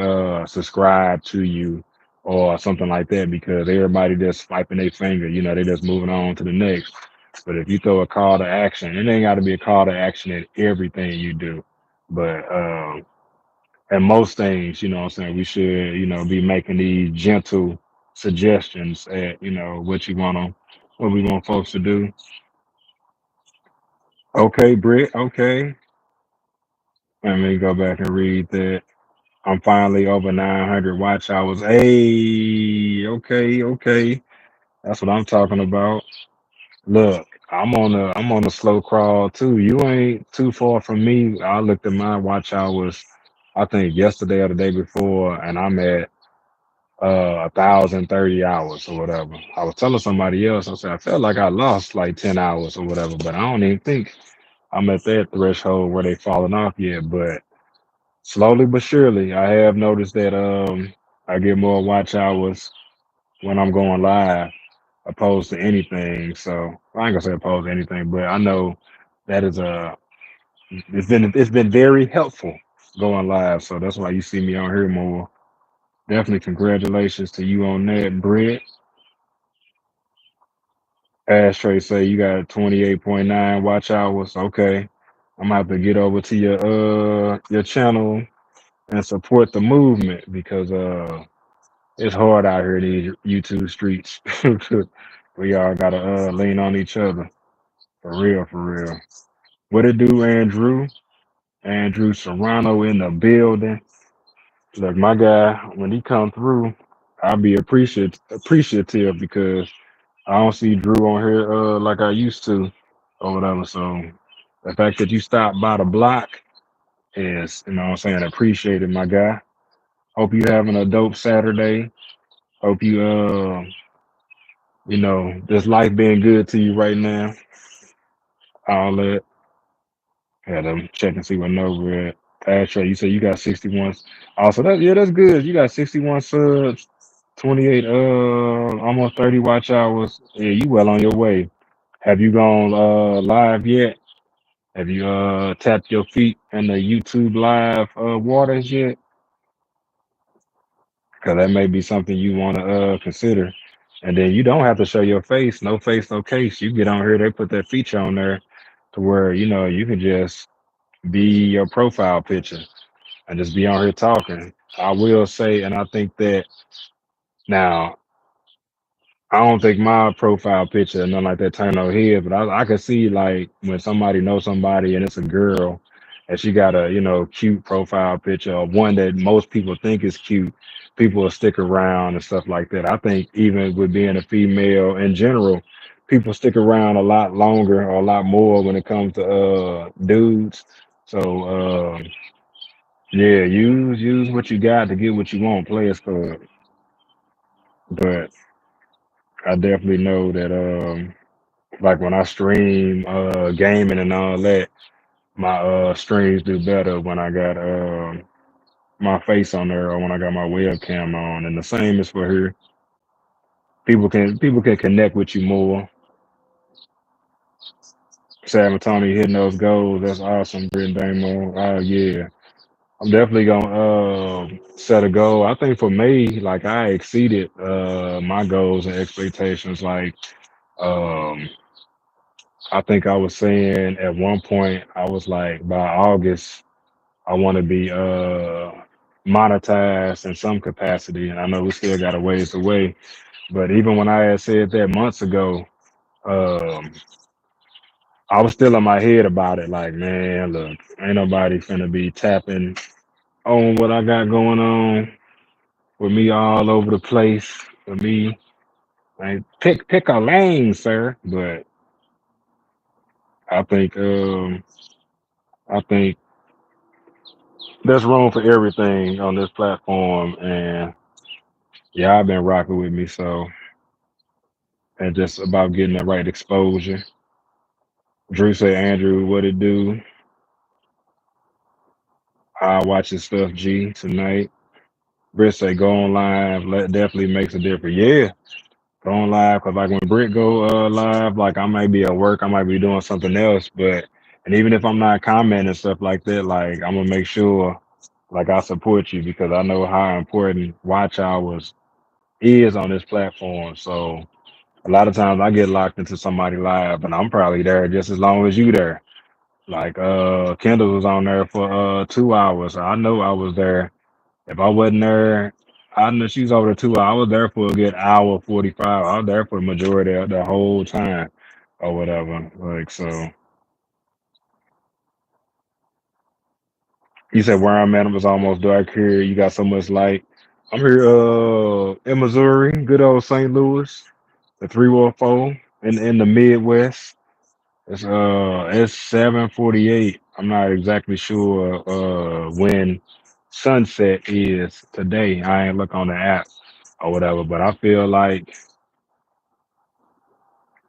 subscribe to you or something like that, because everybody just swiping their finger, they just moving on to the next. But if you throw a call to action, it ain't got to be a call to action in everything you do, but and most things, what I'm saying, we should, be making these gentle suggestions at, what we want folks to do. Okay, Britt, okay. Let me go back and read that. I'm finally over 900 watch hours. Hey, okay, okay. That's what I'm talking about. Look, I'm on a slow crawl too. You ain't too far from me. I looked at my watch hours, I think yesterday or the day before, and I'm at 1,030 hours or whatever. I was telling somebody else, I said I felt like I lost like 10 hours or whatever, but I don't even think I'm at that threshold where they falling off yet. But slowly but surely, I have noticed that I get more watch hours when I'm going live opposed to anything. So I ain't gonna say opposed to anything, but I know that is it's been very helpful going live. So that's why you see me on here more. Definitely congratulations to you on that, Britt. Ashtray say you got 28.9 watch hours. Okay. I'm gonna have to get over to your channel and support the movement, because it's hard out here in these YouTube streets. We all gotta lean on each other. For real, for real. What it do, Andrew? Andrew Serrano in the building. Look, my guy, when he come through, I'll be appreciative, because I don't see Drew on here like I used to or whatever. So the fact that you stopped by the block is, what I'm saying, appreciated, my guy. Hope you having a dope Saturday. Hope you this life being good to you right now, all that. Had to check and see what Nova at. Patrick, you said you got 61. Also, that's good. You got 61 subs, 28, almost 30 watch hours. Yeah, you well on your way. Have you gone live yet? Have you tapped your feet in the YouTube live waters yet? Because that may be something you want to consider. And then you don't have to show your face. No face, no case. You get on here, they put that feature on there to where you can just be your profile picture and just be on here talking. I will say, and I think that now I don't think my profile picture and nothing like that turn no head, but I can see like when somebody knows somebody and it's a girl and she got a cute profile picture or one that most people think is cute, people will stick around and stuff like that. I think even with being a female in general, people stick around a lot longer or a lot more when it comes to dudes. So yeah, use what you got to get what you want. Play it for, but I definitely know that like when I stream gaming and all that, my streams do better when I got my face on there or when I got my webcam on. And the same is for her. People can connect with you more. Sam and Tony hitting those goals. That's awesome, Britt Damo. Oh yeah. I'm definitely gonna set a goal. I think for me, like I exceeded my goals and expectations. Like um I think I was saying at one point, I was like by August, I want to be monetized in some capacity. And I know we still got a ways away, but even when I had said that months ago, um I was still in my head about it. Like, man, look, ain't nobody finna be tapping on what I got going on with me all over the place. With me, like pick a lane, sir. But I think I think there's room for everything on this platform, and yeah, I've been rocking with me. So and just about getting the right exposure. Drew say, Andrew, what it do? I watch his stuff, G, tonight. Britt say, go on live. Definitely makes a difference. Yeah, go on live because like when Britt go live, like I might be at work, I might be doing something else, but and even if I'm not commenting and stuff like that, like I'm gonna make sure like I support you because I know how important watch hours is on this platform. So a lot of times I get locked into somebody live and I'm probably there just as long as you there. Like Kendall was on there for 2 hours. I know I was there. If I wasn't there, I know she's over 2 hours. I was there for a good hour 45. I was there for the majority of the whole time or whatever. Like so you said where I'm at was almost dark here. You got so much light. I'm here in Missouri, good old St. Louis, the 314 in the Midwest. It's 7:48. I'm not exactly sure when sunset is today. I ain't look on the app or whatever, but I feel like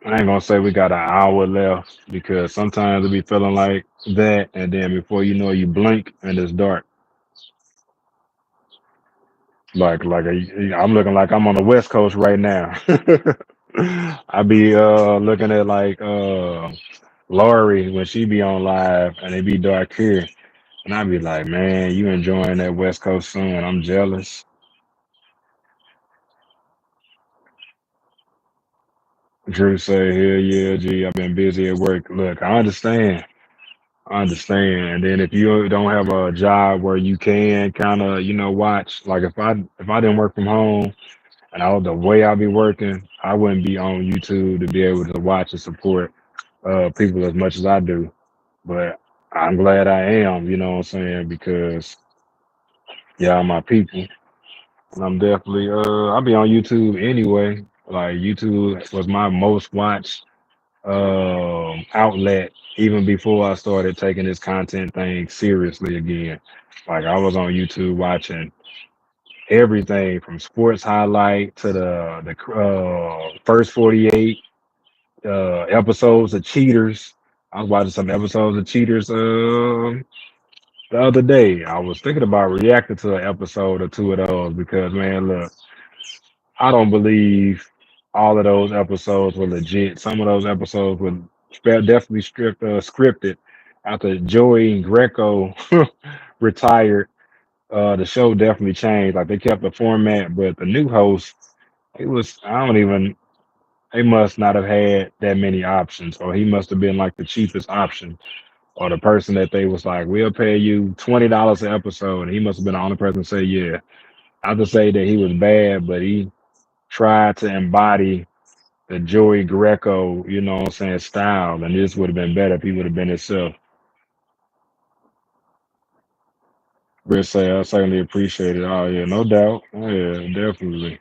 I ain't gonna say we got an hour left because sometimes it be feeling like that, and then before you know, it, you blink and it's dark. I'm looking like I'm on the West Coast right now. I be looking at like Lori when she be on live and it be dark here. And I'd be like, man, you enjoying that West Coast sun. I'm jealous. Drew say, hell yeah, G, I've been busy at work. Look, I understand. I understand. And then if you don't have a job where you can kind of, watch, like if I didn't work from home and I was the way I be working, I wouldn't be on YouTube to be able to watch and support people as much as I do. But I'm glad I am, you know what I'm saying? Because y'all my people. And I'm definitely I'll be on YouTube anyway. Like YouTube was my most watched outlet even before I started taking this content thing seriously again. Like I was on YouTube watching everything from sports highlight to the first 48 episodes of Cheaters. I was watching some episodes of Cheaters the other day. I was thinking about reacting to an episode or two of those because man, look, I don't believe all of those episodes were legit. Some of those episodes were definitely scripted. After Joey Greco retired, the show definitely changed. Like they kept the format, but the new host, it was I don't even. They must not have had that many options, or he must have been like the cheapest option, or the person that they was like, "We'll pay you $20 an episode." And he must have been the only person to say, "Yeah." Not to say that he was bad, but he tried to embody the Joey Greco, you know what I'm saying, style. And this would have been better if he would have been himself. Chris say, I certainly appreciate it. Oh, yeah, no doubt. Oh, yeah, definitely.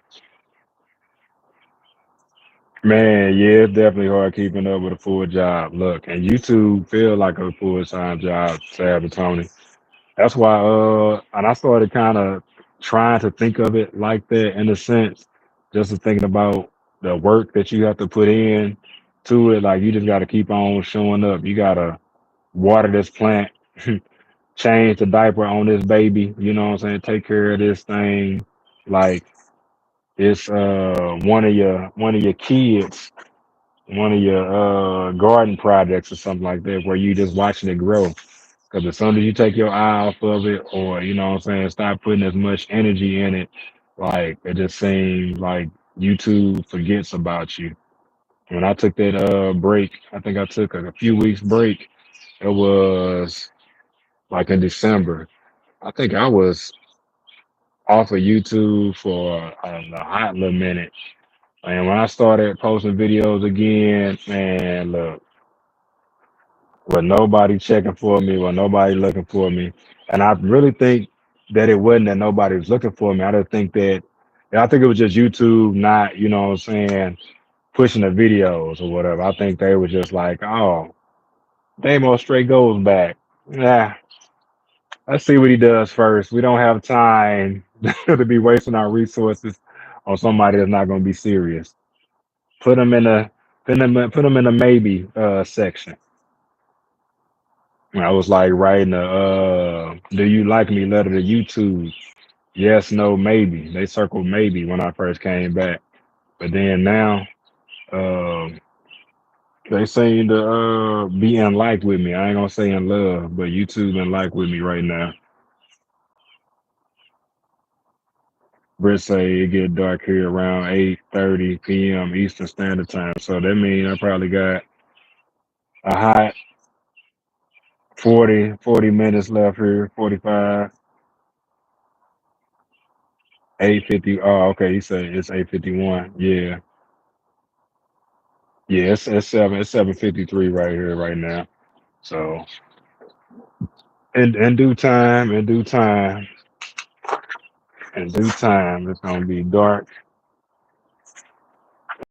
Man, yeah, it's definitely hard keeping up with a full job. Look, and YouTube feel like a full time job, Sad Tony. That's why, and I started kind of trying to think of it like that in a sense, just to thinking about the work that you have to put in to it. Like you just got to keep on showing up. You got to water this plant, change the diaper on this baby. You know what I'm saying? Take care of this thing. Like it's one of your kids, one of your garden projects or something like that, where you just watching it grow. Because as soon as you take your eye off of it, or you know what I'm saying, stop putting as much energy in it, like it just seems like YouTube forgets about you. When I took that break, I think I took a few weeks break. It was like in December. I think I was off of YouTube for a hot little minute. And when I started posting videos again, man, look, with nobody checking for me, with nobody looking for me. And I really think that it wasn't that nobody was looking for me. I just think that, I think it was just YouTube not, you know what I'm saying, pushing the videos or whatever. I think they were just like, oh, Damo straight goes back. Yeah, let's see what he does first. We don't have time to be wasting our resources on somebody that's not going to be serious. Put them in a put them in a maybe section. I was like writing a "Do you like me?" letter to YouTube. Yes, no, maybe. They circled maybe when I first came back, but then now um they seem to be in like with me. I ain't gonna say in love, but YouTube in like with me right now. Britt say it get dark here around 8:30 p.m. Eastern Standard Time, so that means I probably got a hot 40 minutes left here, 45, 8:50. Oh, okay. He said it's 8:51. Yeah. Yeah, it's 7:53 right here, right now. So in due time, in due time, it's gonna be dark.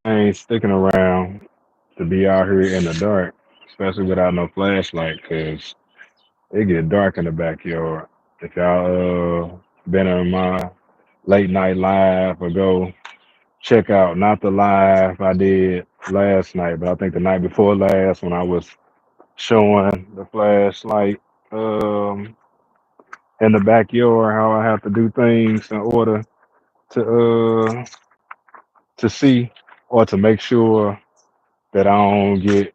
I ain't sticking around to be out here in the dark, especially without no flashlight, cause it get dark in the backyard. If y'all been on my late night live or go check out not the live I did last night, but I think the night before last when I was showing the flashlight um in the backyard how I have to do things in order to to see or to make sure that I don't get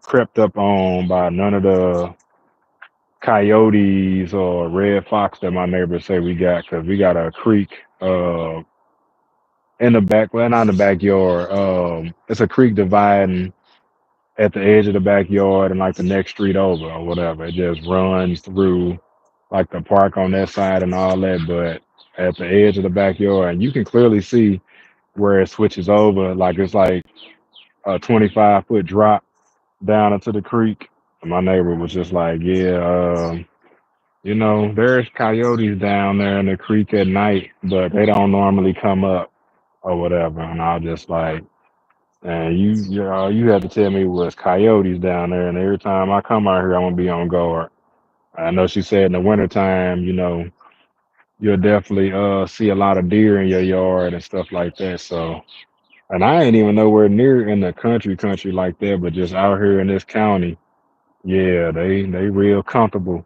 crept up on by none of the coyotes or red fox that my neighbors say we got because we got a creek in the back, well, not in the backyard. It's a creek dividing at the edge of the backyard and like the next street over or whatever. It just runs through like the park on that side and all that, but at the edge of the backyard, and you can clearly see where it switches over. Like it's like a 25-foot drop down into the creek. And my neighbor was just like, "Yeah, there's coyotes down there in the creek at night, but they don't normally come up or whatever." And I was just like, and you have to tell me what's coyotes down there. And every time I come out here, I'm gonna be on guard. I know she said in the wintertime, you'll definitely see a lot of deer in your yard and stuff like that. So, and I ain't even nowhere near in the country like that, but just out here in this county, yeah, they real comfortable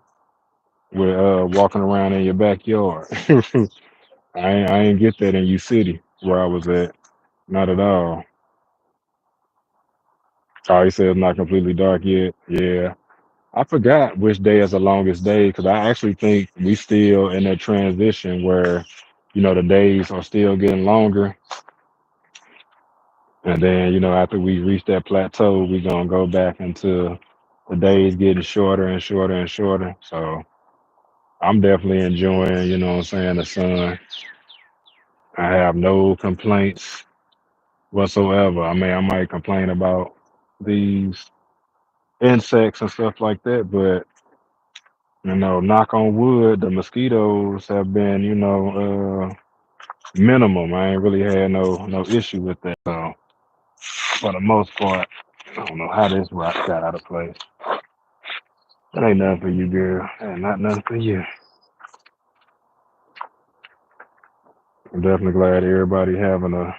with walking around in your backyard. I ain't get that in U City where I was at, not at all. Oh, he said it's not completely dark yet. Yeah, I forgot which day is the longest day because I actually think we still in that transition where, the days are still getting longer, and then after we reach that plateau, we gonna go back into the days getting shorter and shorter and shorter. So I'm definitely enjoying, what I'm saying, the sun. I have no complaints whatsoever. I mean, I might complain about these insects and stuff like that, but knock on wood, the mosquitoes have been, minimum. I ain't really had no issue with that. So for the most part, I don't know how this rock got out of place. That ain't nothing for you, girl. That ain't not nothing for you. I'm definitely glad everybody having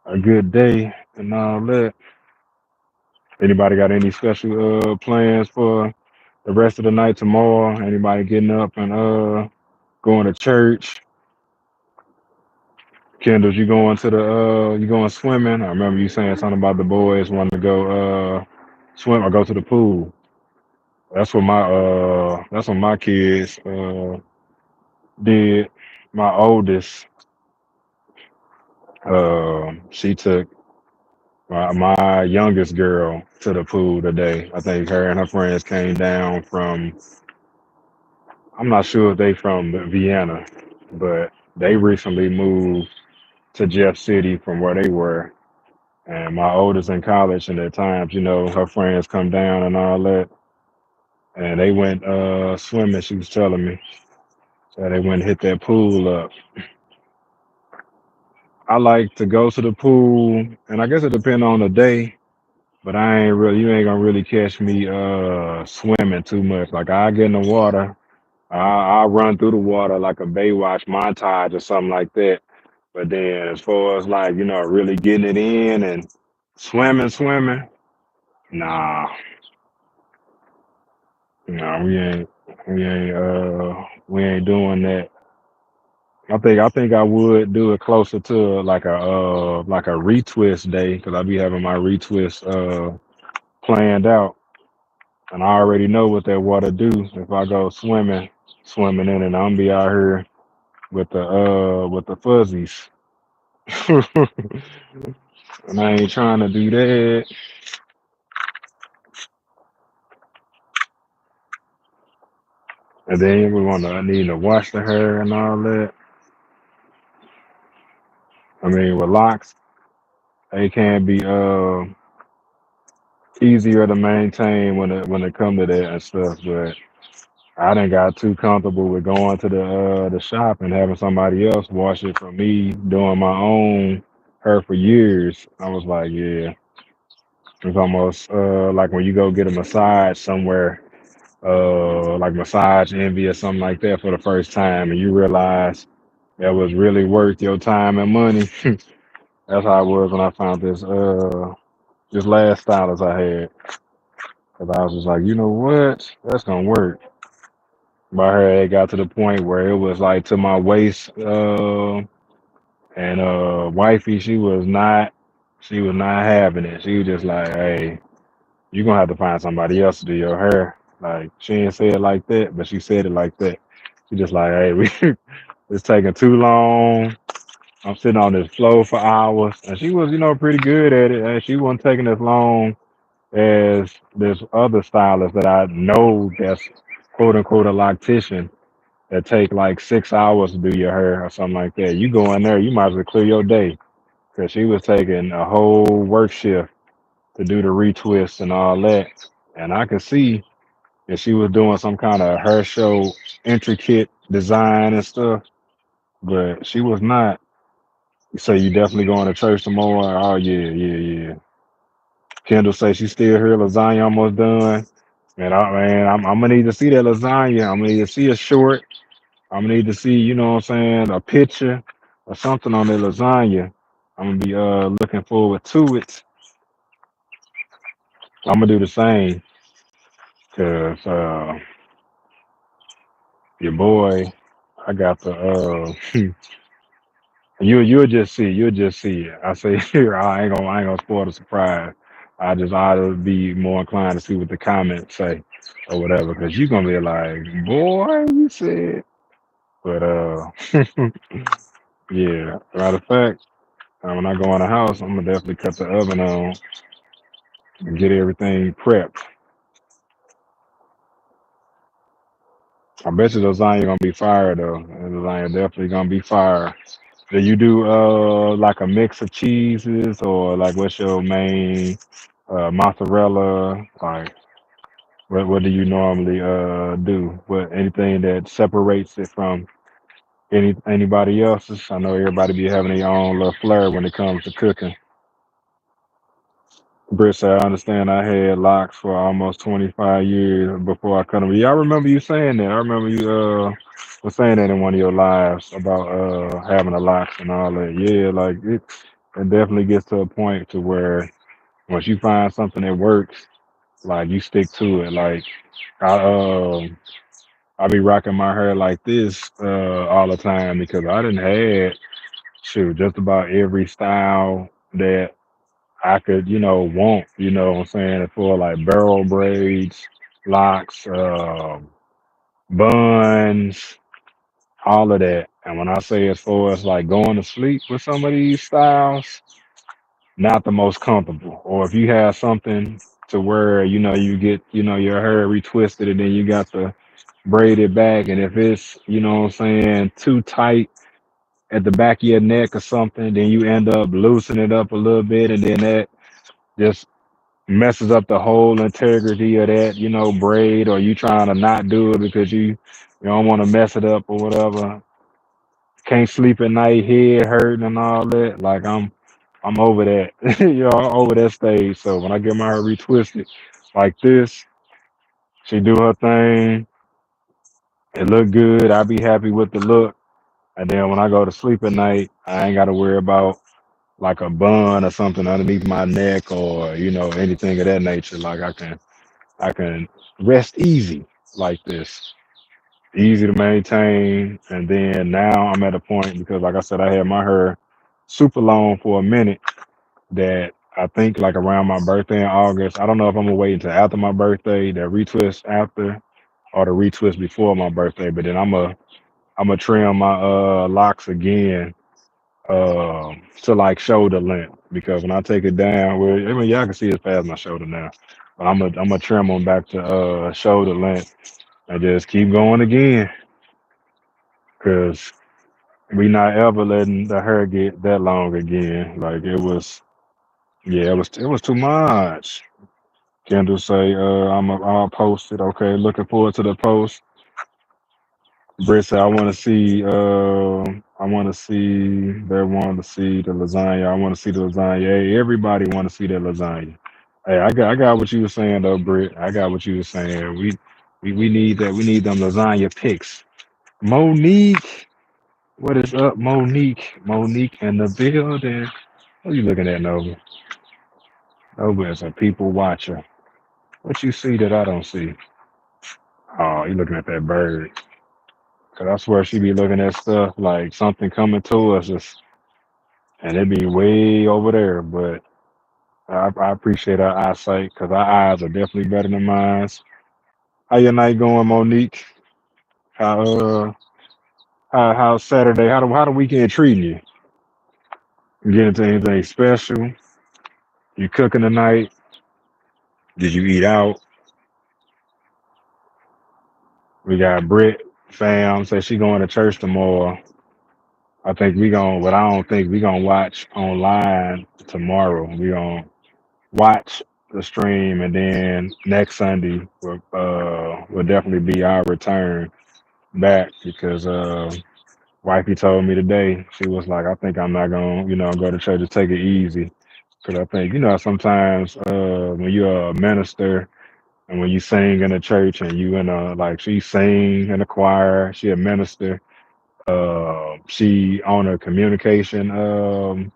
a good day and all that. Anybody got any special plans for the rest of the night tomorrow? Anybody getting up and going to church? Kendall, you going swimming? I remember you saying something about the boys wanting to go swim or go to the pool. That's what my kids did. My oldest, she took my youngest girl to the pool today. I think her and her friends came down from, I'm not sure if they from Vienna, but they recently moved to Jeff City from where they were. And my oldest in college, and at times, her friends come down and all that. And they went swimming, she was telling me. So they went and hit that pool up. I like to go to the pool, and I guess it depends on the day, but you ain't gonna really catch me swimming too much. Like I get in the water, I run through the water like a Baywatch montage or something like that. But then as far as like, really getting it in and swimming, nah, nah, we ain't doing that. I think I would do it closer to like a retwist day because I be having my retwist planned out, and I already know what that water do if I go swimming in it. I'm be out here with the fuzzies, and I ain't trying to do that. And then I need to wash the hair and all that. I mean, with locks, they can be easier to maintain when it come to that and stuff, but I done got too comfortable with going to the shop and having somebody else wash it for me, doing my own hair for years. I was like, yeah, it's almost like when you go get a massage somewhere, like Massage Envy or something like that for the first time, and you realize that was really worth your time and money. That's how it was when I found this last stylist I had. Cause I was just like, you know what, that's gonna work. My hair had got to the point where it was like to my waist, and wifey, she was not having it. She was just like, hey, you're gonna have to find somebody else to do your hair. Like she didn't say it like that, but she said it like that. She just like, hey, it's taking too long. I'm sitting on this flow for hours, and she was, pretty good at it, and she wasn't taking as long as this other stylist that I know that's quote unquote a loctician that take like 6 hours to do your hair or something like that. You go in there, you might as well clear your day because she was taking a whole work shift to do the retwist and all that. And I could see that she was doing some kind of hair show intricate design and stuff, but she was not. So you definitely going to church tomorrow? Oh yeah, yeah, yeah. Kendall say she's still here. Lasagna almost done. Man, I'm gonna need to see that lasagna. I'm gonna need to see a short. I'm gonna need to see, you know what I'm saying, a picture or something on the lasagna. I'm gonna be looking forward to it. I'm gonna do the same because your boy, I got the you'll just see it. I say here I ain't gonna spoil the surprise. I'll be more inclined to see what the comments say or whatever because you're gonna be like, boy, you said. But yeah. Matter of fact, when I go in the house, I'm gonna definitely cut the oven on and get everything prepped. I bet you lasagna gonna be fire though. Lasagna definitely gonna be fire. Do you do like a mix of cheeses or like what's your main mozzarella? Like what do you normally do? What anything that separates it from anybody else's? I know everybody be having their own little flair when it comes to cooking. Britt said, I understand I had locks for almost 25 years before I cut them. Yeah, I remember you saying that. I remember you was saying that in one of your lives about having the locks and all that. Yeah, like it definitely gets to a point to where once you find something that works, like you stick to it. Like I I be rocking my hair like this all the time because I didn't had shoot just about every style that I could, want, what I'm saying, for like barrel braids, locks, buns, all of that. And when I say as far as like going to sleep with some of these styles, not the most comfortable. Or if you have something to where, you get, your hair retwisted and then you got to braid it back. And if it's, what I'm saying, too tight at the back of your neck or something, then you end up loosening it up a little bit and then that just messes up the whole integrity of that, braid, or you trying to not do it because you don't want to mess it up or whatever. Can't sleep at night, head hurting and all that. Like I'm over that. I'm over that stage. So when I get my hair retwisted like this, she do her thing, it look good, I be happy with the look. And then when I go to sleep at night, I ain't gotta worry about like a bun or something underneath my neck or, anything of that nature. Like I can rest easy like this, easy to maintain. And then now I'm at a point because, like I said, I had my hair super long for a minute. That I think like around my birthday in August. I don't know if I'm gonna wait until after my birthday, that retwist after, or the retwist before my birthday. But then I'm gonna trim my locks again to like shoulder length because when I take it down, well, I mean, y'all can see it past my shoulder now, but I'm gonna trim them back to shoulder length and just keep going again because we not ever letting the hair get that long again. Like it was, yeah, it was too much. Kendall say, I'll post it. Okay, looking forward to the post. Britt said, I want to see, they want to see the lasagna. I want to see the lasagna. Hey, everybody want to see that lasagna. Hey, I got what you were saying though, Britt. I got what you were saying. We need that. We need them lasagna pics. Monique, what is up, Monique? Monique in the building. What are you looking at, Nova? Nova is a people watcher. What you see that I don't see? Oh, you looking at that bird. Cause I swear she be looking at stuff like something coming to us, and it be way over there. But I appreciate our eyesight because our eyes are definitely better than mine. How your night going, Monique? How how's Saturday? How the weekend treating you? You get into anything special? You cooking tonight? Did you eat out? We got Britt fam said she going to church tomorrow. I think we going but I don't think we gonna watch online tomorrow. We gonna watch the stream and then next Sunday will definitely be our return back because wifey told me today she was like I think I'm not gonna go to church to take it easy because I think sometimes when you're a minister And when you sing in a church and you in a like she sing in a choir, she a minister. She on a communication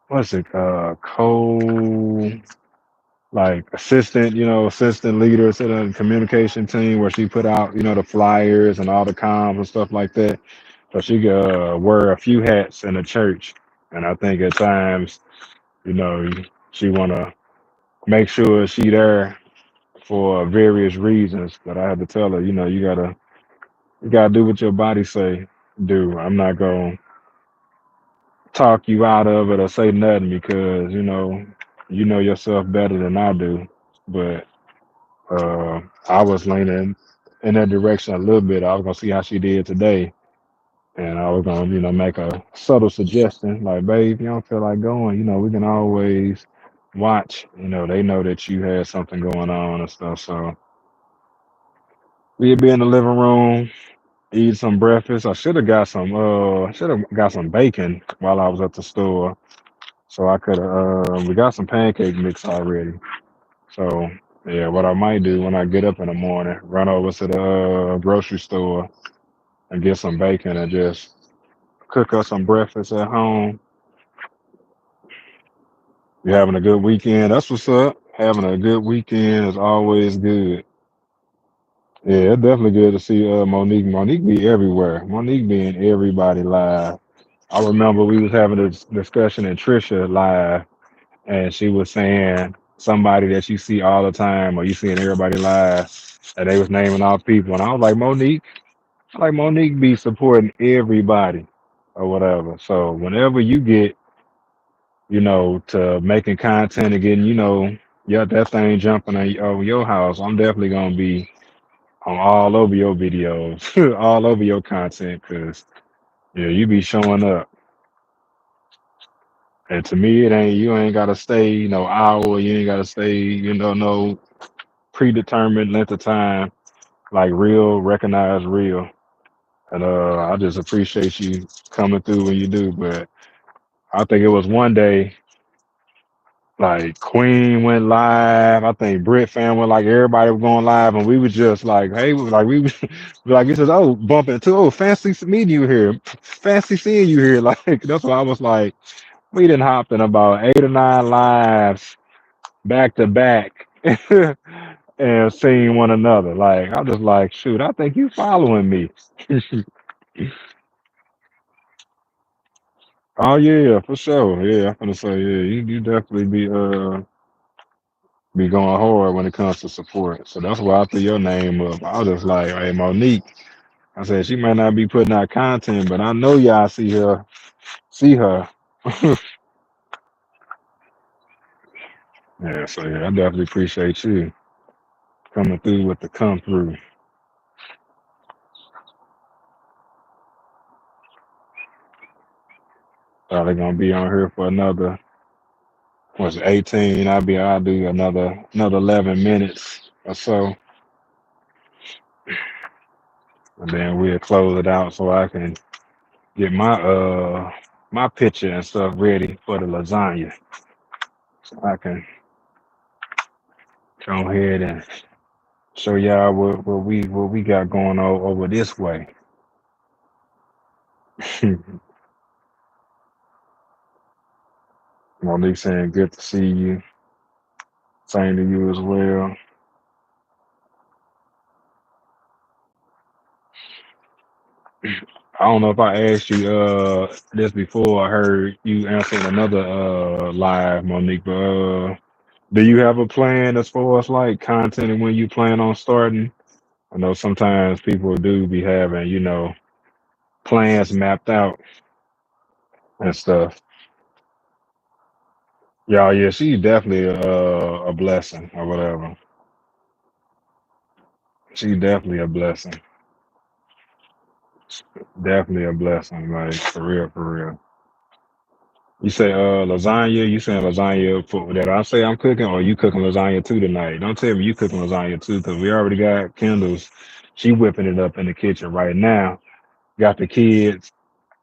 what's it co like assistant, assistant leader to the communication team where she put out, the flyers and all the comms and stuff like that. So she could wear a few hats in the church. And I think at times, you know, she wanna make sure she there for various reasons. But I had to tell her, you gotta do what your body say do. I'm not gonna talk you out of it or say nothing because, you know yourself better than I do. But I was leaning in that direction a little bit. I was gonna see how she did today, and I was gonna, make a subtle suggestion like, "Babe, you don't feel like going? We can always watch. They know that you had something going on and stuff. So we'd be in the living room, eat some breakfast. I should have got some bacon while I was at the store, so I could. We got some pancake mix already. So yeah, what I might do when I get up in the morning, run over to the grocery store and get some bacon and just cook us some breakfast at home. You having a good weekend? That's what's up. Having a good weekend is always good. Yeah, it's definitely good to see Monique. Monique be everywhere. Monique be in everybody live. I remember we was having this discussion in Trisha live, and she was saying somebody that you see all the time or you see in everybody live, and they was naming all people, and I was like Monique. Like Monique be supporting everybody or whatever. So whenever you get, to making content and getting, yeah, that thing jumping over your house, I'm definitely gonna be on all over your videos, all over your content, cause yeah, you be showing up. And to me, you ain't gotta stay, hour, you ain't gotta stay, no predetermined length of time, like real, recognize real. And I just appreciate you coming through when you do. But I think it was one day, like Queen went live. I think Brit fam went like everybody was going live, and we was just like, hey, like it says, oh, bump into, oh, fancy meeting you here, fancy seeing you here. Like that's why I was like, we didn't hop in about 8 or 9 lives back to back. And seeing one another. Like I'm just like, shoot, I think you following me. Oh yeah, for sure. Yeah, I'm gonna say, yeah, you definitely be going hard when it comes to support. So that's why I threw your name up. I was just like, hey Monique. I said she might not be putting out content, but I know y'all see her. Yeah, so yeah, I definitely appreciate you coming through with the come through. Probably gonna be on here for another what's it, 18. I'll do another 11 minutes or so, and then we'll close it out so I can get my picture and stuff ready for the lasagna. So I can go ahead and show y'all what we got going on over this way. Monique saying good to see you. Same to you as well. I don't know if I asked you this before. I heard you answering another live, Monique, but do you have a plan as far as like content and when you plan on starting? I know sometimes people do be having, plans mapped out and stuff. Yeah, she's definitely a blessing or whatever. She's definitely a blessing. Definitely a blessing, like for real, for real. You say lasagna, you saying lasagna for that I say I'm cooking or you cooking lasagna too tonight. Don't tell me you cooking lasagna too, because we already got Kendall's. She whipping it up in the kitchen right now. Got the kids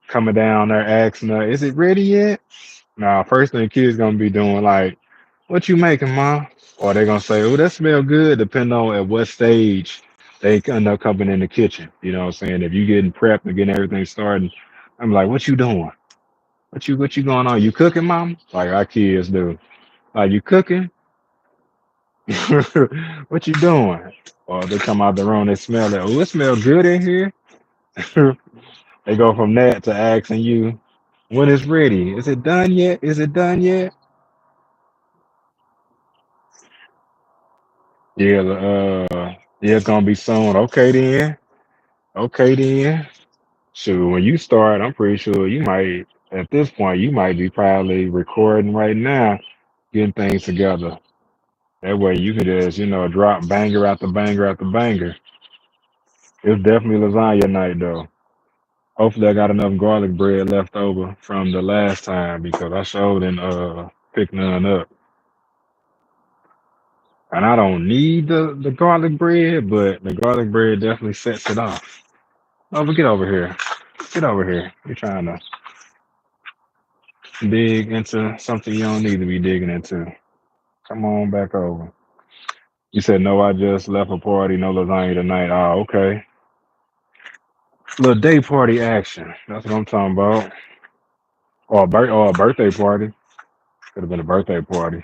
coming down there asking her, is it ready yet? Now, first thing the kids gonna be doing like What you making, mom? Or they gonna say, oh, that smell good, depending on at what stage they end up coming in the kitchen. You know what I'm saying? If you getting prepped and getting everything started, I'm like, what you doing? What you going on? You cooking, mom? Like our kids do. Like you cooking? What you doing? Or they come out the room, they smell it. Oh, it smells good in here. They go from that to asking you when it's ready. Is it done yet? Is it done yet? Yeah, yeah, it's gonna be soon. Okay then. Okay then. Sure, when you start, I'm pretty sure you might at this point you might be probably recording right now, getting things together. That way you can just, drop banger after banger after banger. It's definitely lasagna night though. Hopefully I got enough garlic bread left over from the last time because I showed and picked none up. And I don't need the garlic bread, but the garlic bread definitely sets it off. Oh, but get over here. Get over here. You're trying to dig into something you don't need to be digging into. Come on back over. You said no, I just left a party, no lasagna tonight. Oh, okay. Little day party action. That's what I'm talking about. Or a birthday party. Could have been a birthday party.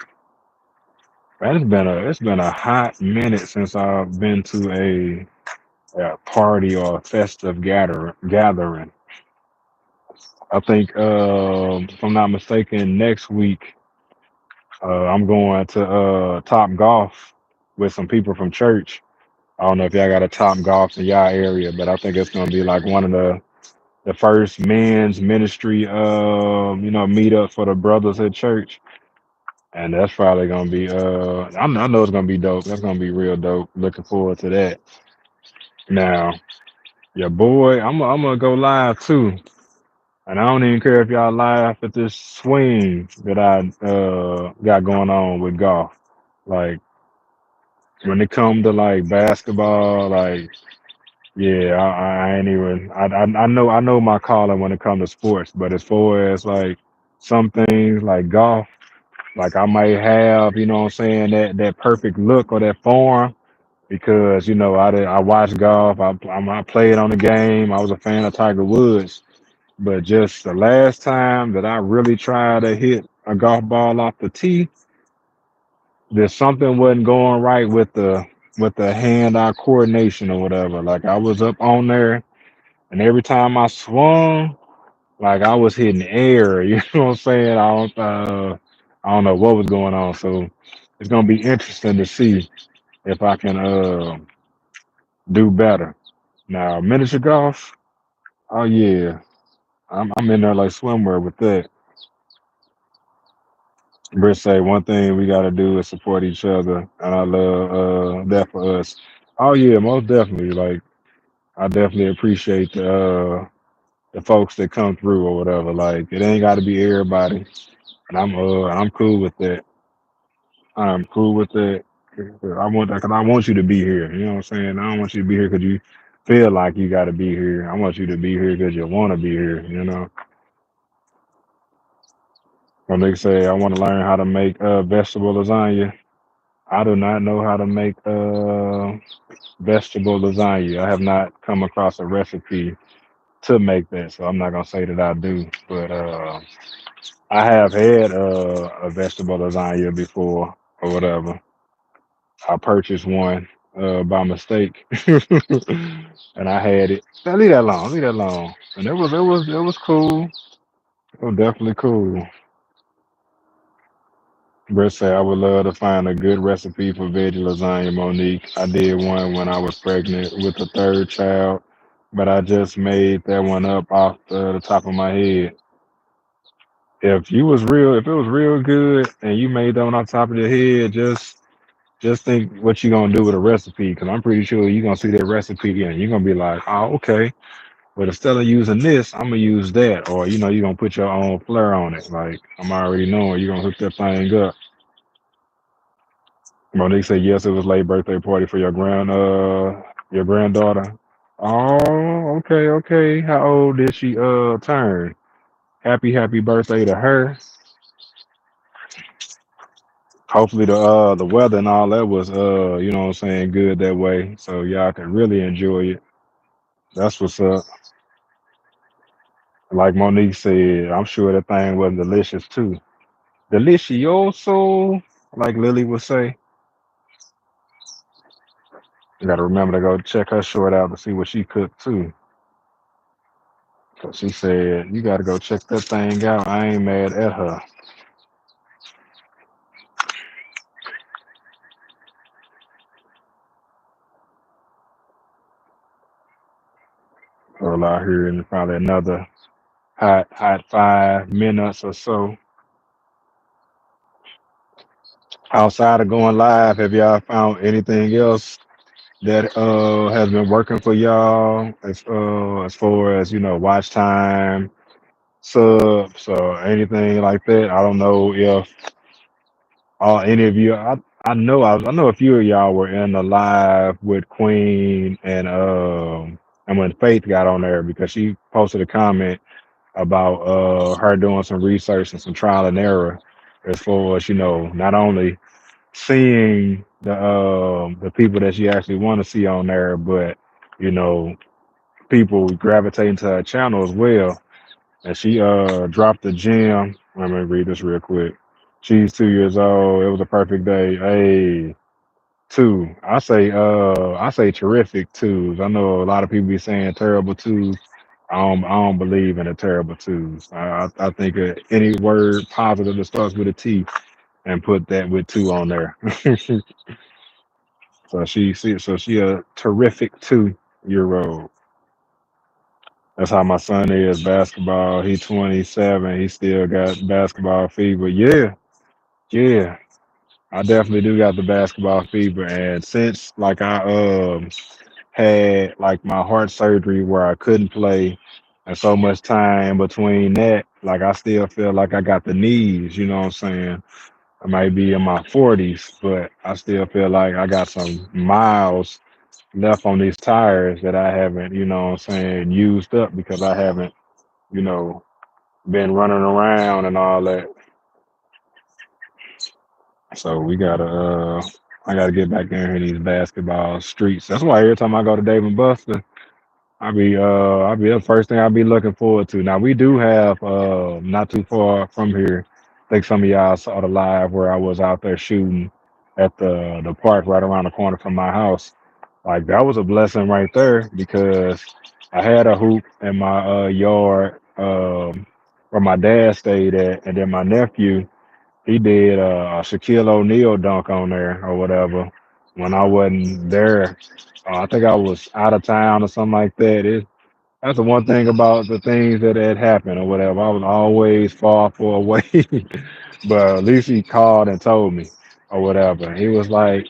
Man, it's been a hot minute since I've been to a party or a festive gathering. I think, if I'm not mistaken, next week I'm going to Top Golf with some people from church. I don't know if y'all got a Top Golf in y'all area, but I think it's gonna be like one of the first men's ministry, meetup for the brothers at church, and that's probably gonna be. I know it's gonna be dope. That's gonna be real dope. Looking forward to that. Now, your boy, I'm gonna go live too. And I don't even care if y'all laugh at this swing that I got going on with golf. Like when it come to like basketball, like yeah, I ain't even. I know my calling when it comes to sports, but as far as like some things like golf, like I might have, you know what I'm saying, that perfect look or that form because I watched golf. I played on the game. I was a fan of Tiger Woods. But just the last time that I really tried to hit a golf ball off the tee, there's something wasn't going right with the hand-eye coordination or whatever. Like I was up on there, and every time I swung, like I was hitting air. You know what I'm saying? I don't know what was going on. So it's gonna be interesting to see if I can do better. Now miniature golf, oh yeah, I'm in there like swimwear with that. Britt say one thing we gotta do is support each other, and I love that for us. Oh yeah, most definitely. Like I definitely appreciate the folks that come through or whatever. Like it ain't got to be everybody, and I'm cool with that. I'm cool with that. I want that because I want you to be here. You know what I'm saying? I don't want you to be here because you feel like you got to be here. I want you to be here because you want to be here. When they say I want to learn how to make vegetable lasagna, I do not know how to make vegetable lasagna. I have not come across a recipe to make that, so I'm not gonna say that I do. But I have had a vegetable lasagna before or whatever. I purchased one by mistake, and I had it. Now, leave that alone. Leave that alone. And it was cool. It was definitely cool. Brett said, I would love to find a good recipe for veggie lasagna, Monique. I did one when I was pregnant with the third child, but I just made that one up off the top of my head. If it was real good and you made that one off the top of your head, just think what you gonna do with a recipe, because I'm pretty sure you're gonna see that recipe and you're gonna be like, oh, okay. But instead of using this, I'm gonna use that, or you're gonna put your own flair on it. Like I'm already knowing you're gonna hook that thing up. Monique said yes, it was late birthday party for your granddaughter. Oh, okay, okay. How old did she turn? Happy birthday to her. Hopefully the weather and all that was you know what I'm saying, good that way. So y'all could really enjoy it. That's what's up. Like Monique said, I'm sure that thing was delicious too. Delicioso, like Lily would say. You gotta remember to go check her short out to see what she cooked too. Cause she said, you gotta go check that thing out. I ain't mad at her. Girl out here in probably another hot 5 minutes or so. Outside of going live, have y'all found anything else that has been working for y'all as far as, you know, watch time, subs, or anything like that? I don't know if any of you. I know a few of y'all were in the live with Queen and when Faith got on there because she posted a comment about her doing some research and some trial and error as far as, you know, not only seeing the people that she actually want to see on there, but you know, people gravitating to her channel as well. And she dropped the gem. Let me read this real quick. She's 2 years old. It was a perfect day. Hey, two. I say terrific twos. I know a lot of people be saying terrible twos. I don't believe in the terrible twos. I think any word positive that starts with a T and put that with two on there. So she a terrific 2 year old. That's how my son is basketball. He 27. He still got basketball fever. Yeah, yeah. I definitely do got the basketball fever. And since like I had like my heart surgery where I couldn't play and so much time between that, like I still feel like I got the knees, you know what I'm saying? I might be in my 40s, but I still feel like I got some miles left on these tires that I haven't, you know what I'm saying, used up because I haven't, you know, been running around and all that. So we gotta I gotta get back in here in these basketball streets. That's why every time I go to Dave and Buster, I be the first thing I be looking forward to. Now we do have not too far from here. I think some of y'all saw the live where I was out there shooting at the park right around the corner from my house. Like that was a blessing right there because I had a hoop in my yard where my dad stayed at, and then my nephew he did a Shaquille O'Neal dunk on there or whatever when I wasn't there. I think I was out of town or something like that. That's the one thing about the things that had happened or whatever. I was always far away, but at least he called and told me or whatever. He was like,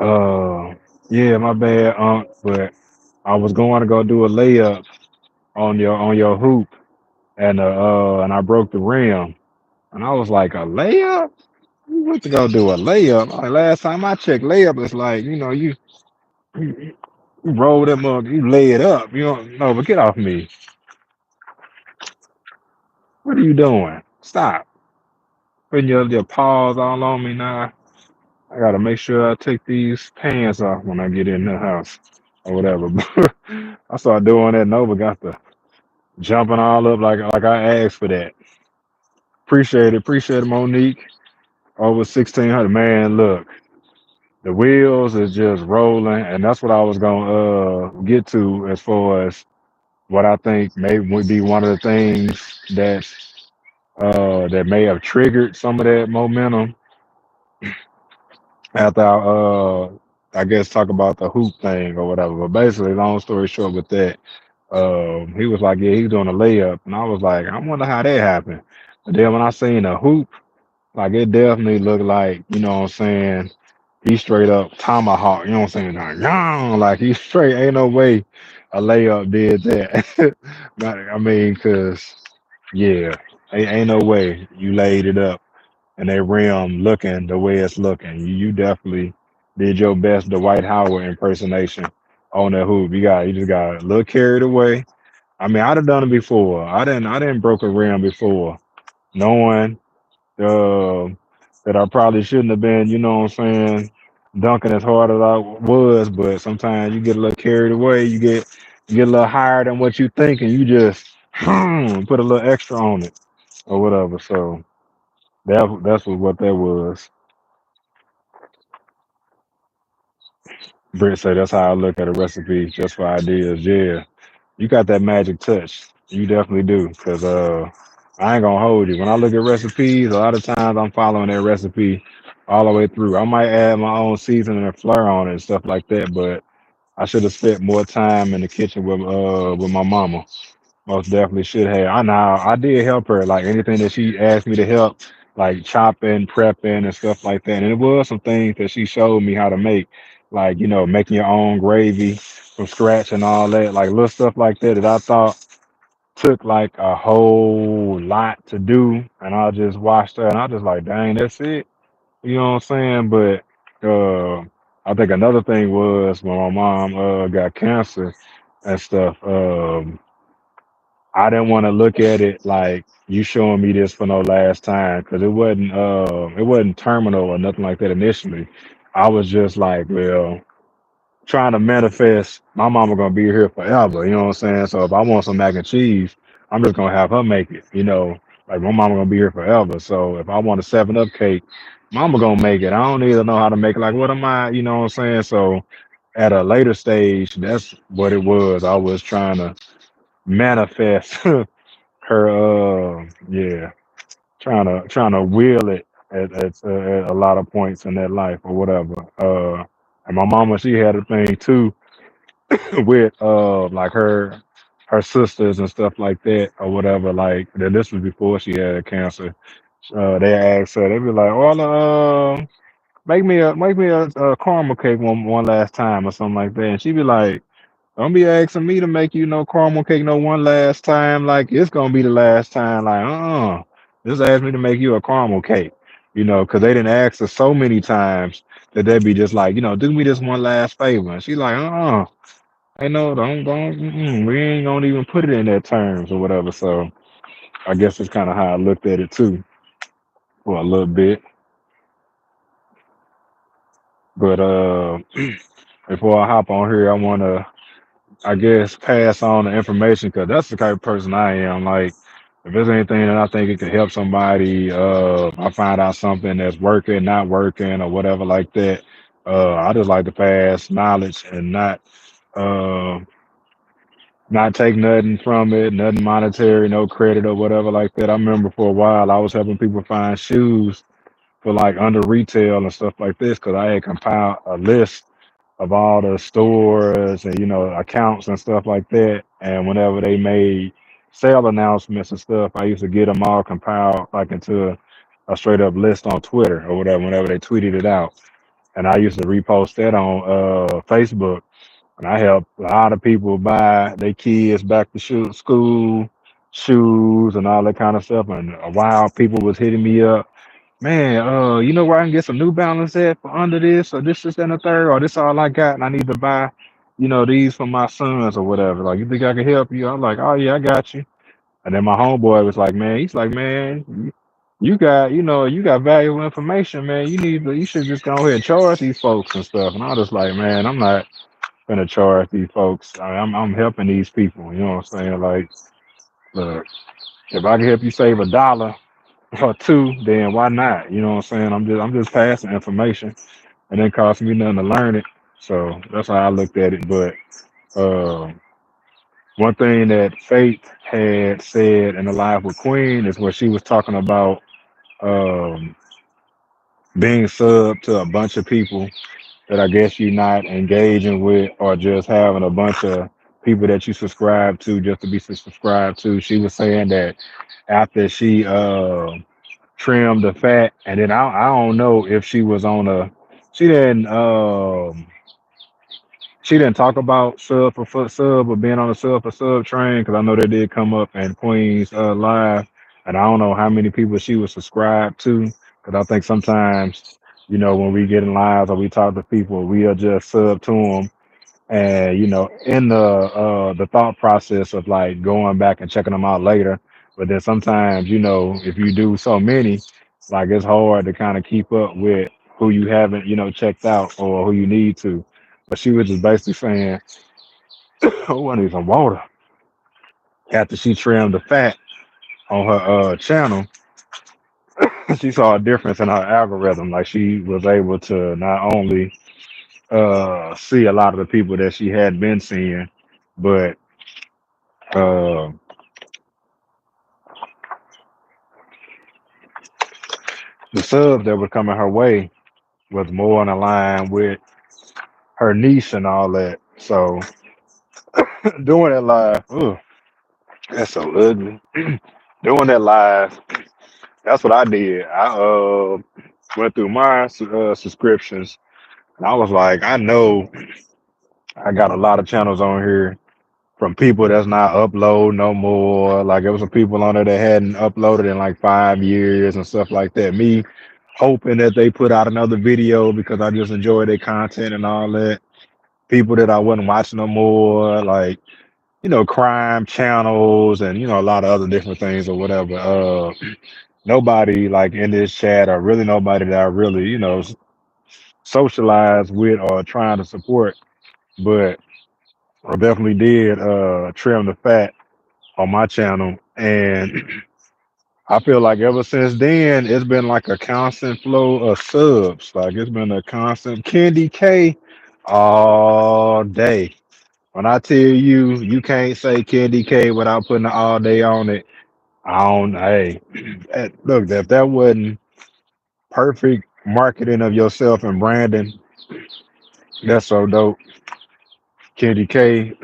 uh, "Yeah, my bad, but I was going to go do a layup on your hoop, and I broke the rim." And I was like, "A layup? You went to go do a layup?" Like last time I checked, layup is like you, you roll them up, you lay it up. You don't know, but get off me. What are you doing? Stop putting your paws all on me now. I gotta make sure I take these pants off when I get in the house or whatever. I started doing that. Nova got the jumping all up like I asked for that. Appreciate it, Monique. Over 1600. Man, look, the wheels is just rolling, and that's what I was gonna get to as far as what I think maybe would be one of the things that may have triggered some of that momentum after I guess talk about the hoop thing or whatever. But basically, long story short, with that, he was like, yeah, he's doing a layup, and I was like, I wonder how that happened. But then when I seen a hoop, like it definitely looked like, you know what I'm saying, he straight up tomahawk, you know what I'm saying? Like, "Yang," like he straight ain't no way a layup did that. But, I mean, cause yeah, ain't no way you laid it up and that rim looking the way it's looking. You definitely did your best Dwight Howard impersonation on that hoop. You just got a little carried away. I mean, I'd have done it before. I didn't broke a rim before, knowing uh, that I probably shouldn't have been, you know what I'm saying, dunking as hard as I was, but sometimes you get a little carried away, you get a little higher than what you think and you just put a little extra on it or whatever. So that's what that was. Britt said that's how I look at a recipe, just for ideas. Yeah, you got that magic touch. You definitely do. Cause I ain't gonna hold you. When I look at recipes, a lot of times I'm following that recipe all the way through. I might add my own seasoning and flair on it and stuff like that, but I should have spent more time in the kitchen with my mama. Most definitely should have. I did help her, like anything that she asked me to help, like chopping, prepping, and stuff like that. And it was some things that she showed me how to make, like making your own gravy from scratch and all that, like little stuff like that that I thought took like a whole lot to do. And I just watched her, and I just like, dang, that's it. You know what I'm saying? But I think another thing was when my mom got cancer and stuff. I didn't want to look at it like you showing me this for no last time because it wasn't terminal or nothing like that initially. I was just like, well, trying to manifest my mama gonna be here forever, you know what I'm saying? So if I want some mac and cheese, I'm just gonna have her make it, like my mama gonna be here forever. So if I want a 7 Up cake, mama gonna make it. I don't need to know how to make it. Like what am I, you know what I'm saying? So at a later stage, that's what it was. I was trying to manifest her yeah, trying to wheel it at a lot of points in that life or whatever. And my mama, she had a thing too with like her sisters and stuff like that or whatever. Like this was before she had cancer. They asked her, they be like, "Oh, make me a caramel cake one last time or something like that," and she be like, don't be asking me to make you no caramel cake no one last time. Like it's gonna be the last time. Like, just ask me to make you a caramel cake. Because they didn't ask her so many times that they'd be just like, do me this one last favor. And she like, I know, don't, we ain't gonna even put it in their terms or whatever. So I guess it's kind of how I looked at it too for a little bit. But before I hop on here, I wanna I guess pass on the information because that's the type of person I am. Like, if there's anything that I think it could help somebody, I find out something that's working, not working, or whatever like that. I just like to pass knowledge and uh, not take nothing from it, nothing monetary, no credit or whatever like that. I remember for a while I was helping people find shoes for like under retail and stuff like this because I had compiled a list of all the stores and accounts and stuff like that. And whenever they made sale announcements and stuff, I used to get them all compiled like into a straight up list on Twitter or whatever. Whenever they tweeted it out, and I used to repost that on Facebook. And I helped a lot of people buy their kids back to school shoes and all that kind of stuff. And a while people was hitting me up, man, you know where I can get some New Balance at for under this or this and the third or this all I got and I need to buy, these for my sons or whatever. Like, you think I can help you? I'm like, oh yeah, I got you. And then my homeboy was like, man, he's like, man, you got, you got valuable information, man. You should just go ahead and charge these folks and stuff. And I was just like, man, I'm not gonna charge these folks. I'm helping these people. You know what I'm saying? Like, look, if I can help you save $1 or two, then why not? You know what I'm saying? I'm just passing information, and it costs me nothing to learn it. So that's how I looked at it. But um, one thing that Faith had said in the live with Queen is where she was talking about um, being sub to a bunch of people that I guess you're not engaging with, or just having a bunch of people that you subscribe to just to be subscribed to. She was saying that after she trimmed the fat, and then I don't know if she was on a she didn't um she didn't talk about sub for foot sub or being on a sub for sub train because I know they did come up in Queens live, and I don't know how many people she was subscribed to because I think sometimes when we get in lives or we talk to people we are just sub to them, and in the thought process of like going back and checking them out later. But then sometimes if you do so many, Like it's hard to kind of keep up with who you haven't, checked out or who you need to. But she was just basically saying, "Oh, I need some water." After she trimmed the fat on her channel, she saw a difference in her algorithm. Like she was able to not only see a lot of the people that she had been seeing, but uh, the subs that were coming her way was more in line with her niche and all that. So doing it live, ugh, that's so ugly. Doing that live, that's what I did. I went through my subscriptions, and I was like, I know I got a lot of channels on here from people that's not upload no more. Like there was some people on there that hadn't uploaded in like 5 years and stuff like that. Me hoping that they put out another video because I just enjoy their content and all that. People that I wasn't watching no more, like crime channels and a lot of other different things or whatever. Nobody like in this chat or really nobody that I really socialize with or trying to support, but I definitely did trim the fat on my channel. And I feel like ever since then, it's been like a constant flow of subs. Like it's been a constant Candy K all day. When I tell you, you can't say Candy K without putting the all day on it. I don't, hey, look, if that wasn't perfect marketing of yourself and branding, that's so dope. Candy K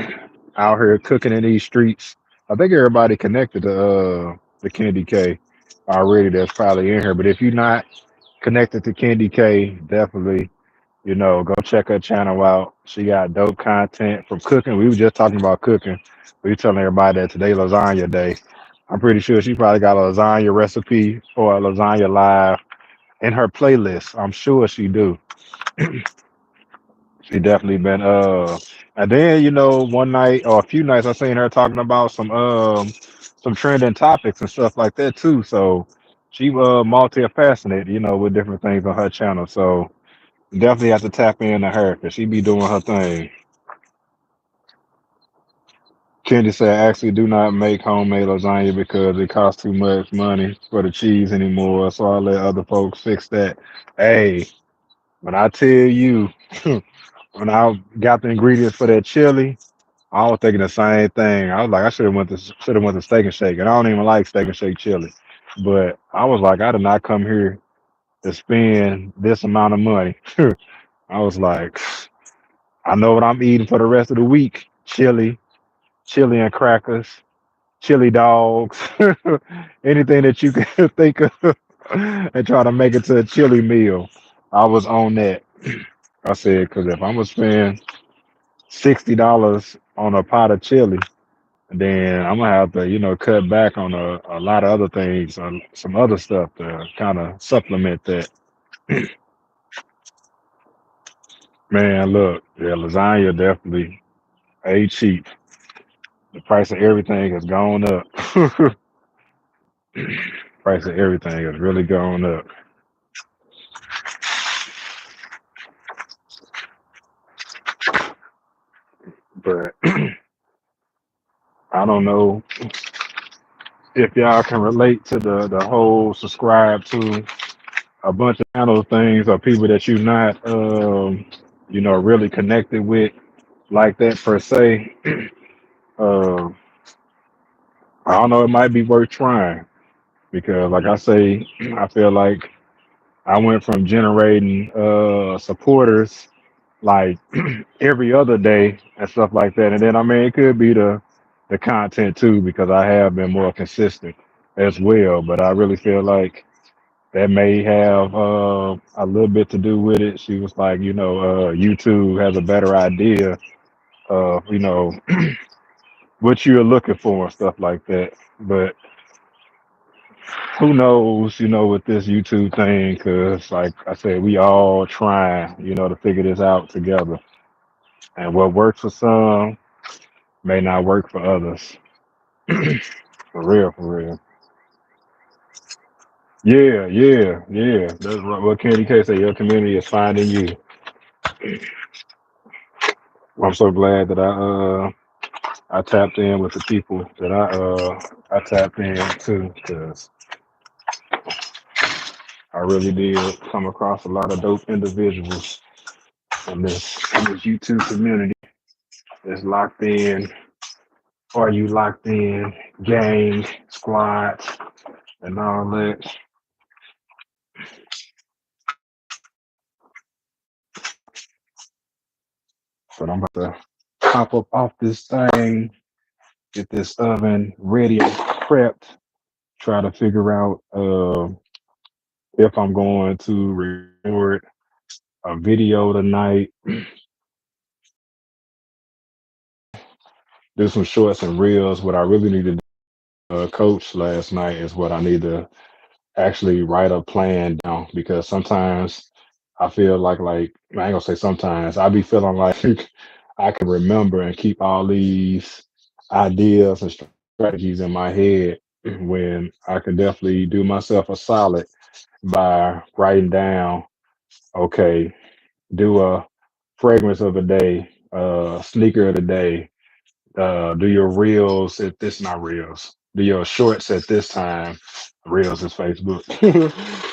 out here cooking in these streets. I think everybody connected to the Candy K already that's probably in here. But if you're not connected to Candy K, definitely, go check her channel out. She got dope content from cooking. We were just talking about cooking. We were telling everybody that today lasagna day. I'm pretty sure she probably got a lasagna recipe or a lasagna live in her playlist. I'm sure she do. She definitely been and then one night or a few nights I seen her talking about some trending topics and stuff like that too. So she multifaceted, with different things on her channel. So definitely have to tap into her because she be doing her thing. Kendi said actually do not make homemade lasagna because it costs too much money for the cheese anymore. So I'll let other folks fix that. Hey, when I tell you when I got the ingredients for that chili, I was thinking the same thing. I was like, I should have went to Steak and Shake, and I don't even like Steak and Shake chili. But I was like, I did not come here to spend this amount of money. I was like, I know what I'm eating for the rest of the week: chili and crackers, chili dogs, anything that you can think of, and try to make it to a chili meal. I was on that. I said, because if I'm gonna spend $60 on a pot of chili, then I'm gonna have to, cut back on a lot of other things, some other stuff to kind of supplement that. Man, look, yeah, lasagna definitely ain't cheap. The price of everything has gone up. Price of everything has really gone up. But I don't know if y'all can relate to the whole subscribe to a bunch of channel things or people that you're not really connected with like that per se. Uh, I don't know. It might be worth trying because, like I say, I feel like I went from generating supporters like every other day and stuff like that, and then I mean it could be the content too because I have been more consistent as well. But I really feel like that may have a little bit to do with it. She was like, YouTube has a better idea of what you're looking for and stuff like that. But who knows, with this YouTube thing, because like I said, we all trying, to figure this out together. And what works for some may not work for others. For real, for real. Yeah, yeah, yeah. That's what Candy K said. Your community is finding you. I'm so glad that I tapped in with the people that I tapped in to, because I really did come across a lot of dope individuals in this YouTube community that's locked in. Are you locked in? Gang, squad, and all that. But I'm about to pop up off this thing, get this oven ready and prepped, try to figure out if I'm going to record a video tonight, do some shorts and reels. What I really need to do, coach last night, is what I need to actually write a plan down, because sometimes I feel like I ain't gonna say sometimes, I be feeling like I can remember and keep all these ideas and strategies in my head, when I can definitely do myself a solid by writing down, okay, do a fragrance of the day, sneaker of the day, do your reels at this, not reels. Do your shorts at this time. Reels is Facebook.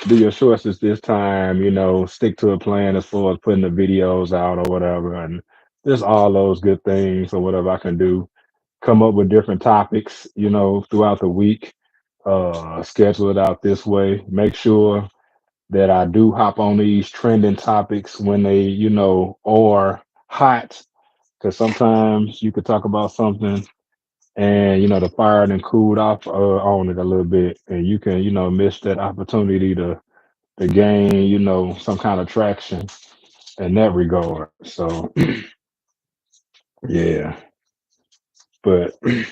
Do your shorts at this time. Stick to a plan as far as putting the videos out or whatever, and just all those good things or whatever I can do. Come up with different topics, throughout the week. Schedule it out this way. Make sure that I do hop on these trending topics when they, are hot, because sometimes you could talk about something and the fire and cooled off on it a little bit, and you can miss that opportunity to gain some kind of traction in that regard. So yeah, but I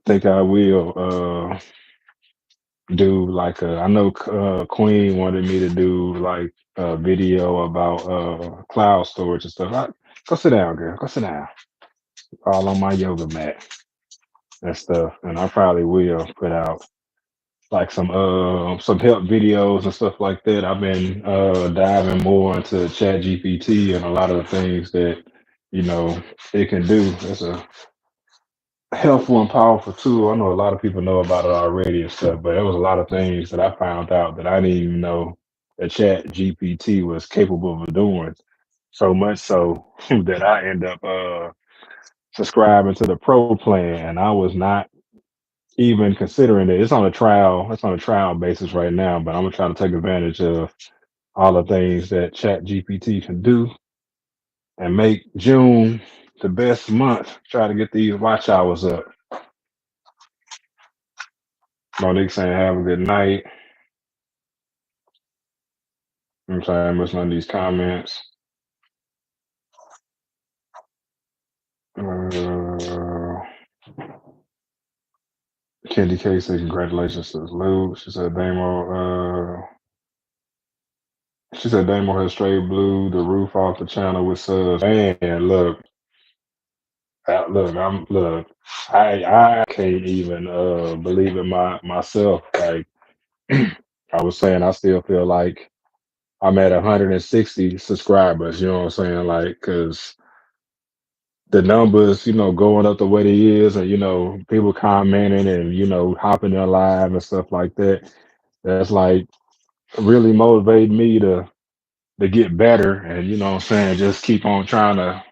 think I will do like I know Queen wanted me to do like a video about cloud storage and stuff. Go sit down, girl, go sit down, all on my yoga mat and stuff, and I probably will put out like some help videos and stuff like that. I've been diving more into Chat GPT and a lot of the things that you know it can do. It's a helpful and powerful tool. I know a lot of people know about it already and stuff, but there was a lot of things that I found out that I didn't even know that Chat GPT was capable of doing. So much so that I end up subscribing to the pro plan, and I was not even considering it. It's on a trial basis right now, but I'm gonna try to take advantage of all the things that Chat GPT can do and make June the best month. Try to get these watch hours up. Monique saying have a good night. I'm sorry, I'm missing on these comments. Uh, Candy K said congratulations to Luke. She said Damo has straight blew the roof off the channel with subs. Man, look, I can't even believe it myself. Like I was saying, I still feel like I'm at 160 subscribers. You know what I'm saying? Like, cause the numbers, going up the way they is, and people commenting and hopping in live and stuff like that. That's like really motivating me to get better, and what I'm saying, just keep on trying to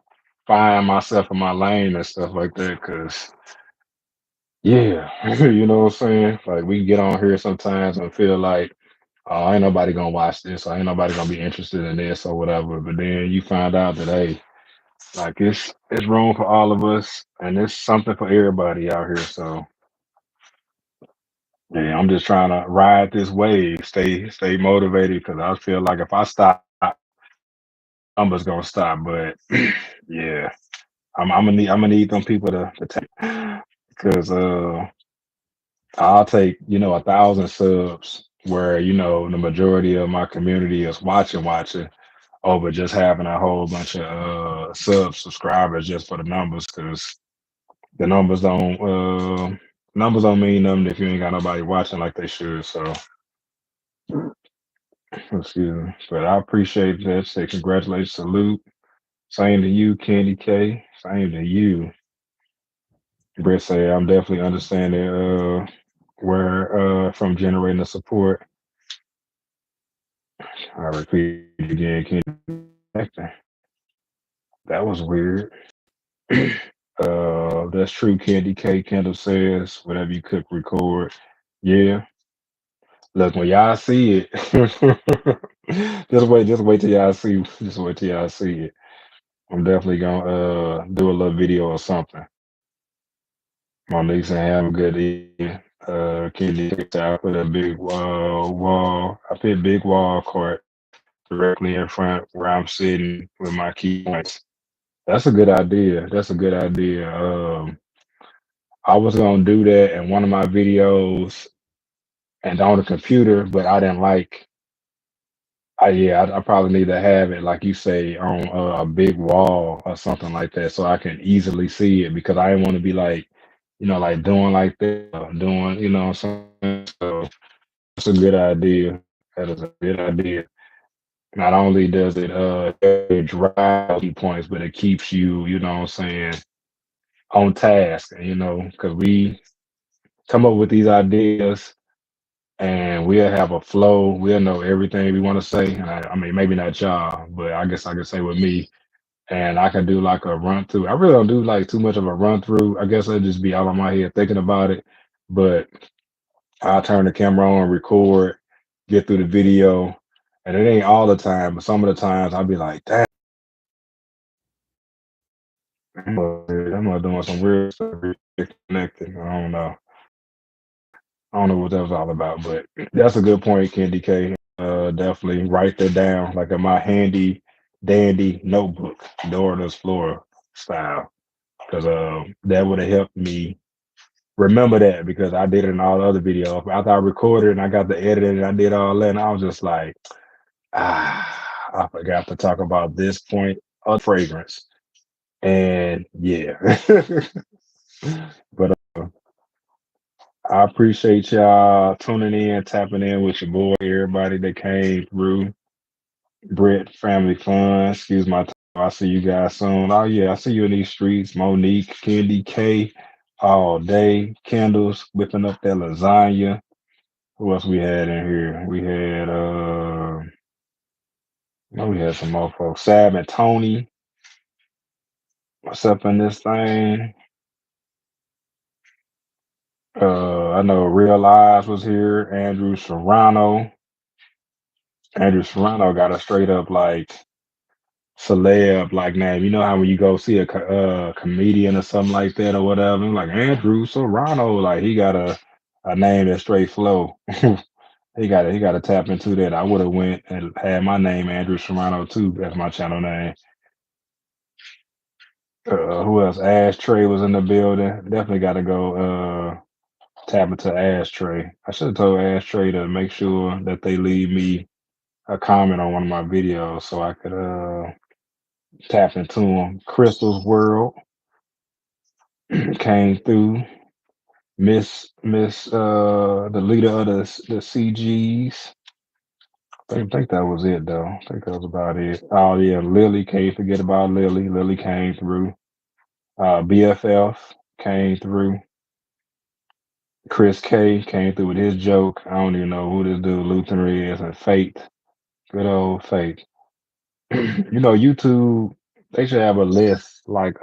find myself in my lane and stuff like that. Cause yeah, you know what I'm saying? Like we get on here sometimes and feel like, oh, ain't nobody gonna watch this, or ain't nobody gonna be interested in this or whatever. But then you find out that hey, like it's room for all of us, and it's something for everybody out here. So yeah, I'm just trying to ride this wave, stay motivated, because I feel like if I stop, I'm just gonna stop. But yeah, I'm gonna need them people to take, because I'll take, 1,000 subs where, the majority of my community is watching over just having a whole bunch of subscribers just for the numbers, because the numbers don't mean nothing if you ain't got nobody watching like they should. So Excuse me. But I appreciate that. Say congratulations, salute. Same to you, Candy K. Same to you. Brett say I'm definitely understanding where from generating the support. I repeat again, Candy acting. That was weird. That's true, Candy K. Kendall says, whatever you cook, record. Yeah. Look, when y'all see it, just wait till y'all see, just wait till y'all see it. I'm definitely gonna do a little video or something. Monique saying have a good evening. Candy K said I put a big wall. I put a big wall cart directly in front where I'm sitting with my key points. That's a good idea. That's a good idea. I was gonna do that in one of my videos and on the computer, but I didn't like. I probably need to have it, like you say, on a big wall or something like that, so I can easily see it because I didn't want to be like, like doing like that, doing, what I'm saying. So that's a good idea. That is a good idea. Not only does it drive key points, but it keeps you, what I'm saying, on task. Because we come up with these ideas and we'll have a flow. We'll know everything we want to say. And I mean, maybe not y'all, but I guess I could say with me. And I can do like a run through. I really don't do like too much of a run through. I guess I'd just be out on my head thinking about it. But I'll turn the camera on, record, get through the video. And it ain't all the time, but some of the times I'll be like, damn, I'm not doing some weird stuff, connected. I don't know what that was all about, but that's a good point, Candy K. Definitely write that down, like in my handy dandy notebook, Dora the Explorer style, because that would have helped me remember that because I did it in all the other videos. After I recorded and I got the editing and I did all that, and I was just like, I forgot to talk about this point of fragrance, and yeah. But I appreciate y'all tuning in, tapping in with your boy, everybody that came through. Brett, Family Fun, excuse my time. I'll see you guys soon. Oh, yeah, I see you in these streets. Monique, Candy K, all day. Candles, whipping up that lasagna. Who else we had in here? We had some more folks. Sab and Tony. What's up in this thing? I know Real Lives was here. Andrew Serrano. Andrew Serrano got a straight up like celeb like name. You know how when you go see a comedian or something like that or whatever, like Andrew Serrano, like he got a name that's straight flow. he got to tap into that. I would have went and had my name Andrew Serrano too as my channel name. Who else? Ashtray was in the building. Definitely got to go tap into Ashtray. I should have told Ashtray to make sure that they leave me a comment on one of my videos so I could tap into them. Crystal's World came through. Miss the leader of the CGs. I think that was it though. I think that was about it. Oh yeah, Lily, can't forget about Lily. Lily came through. BFF came through. Chris K came through with his joke. I don't even know who this dude Luther is, and Fate. Good old Fate. YouTube, they should have a list like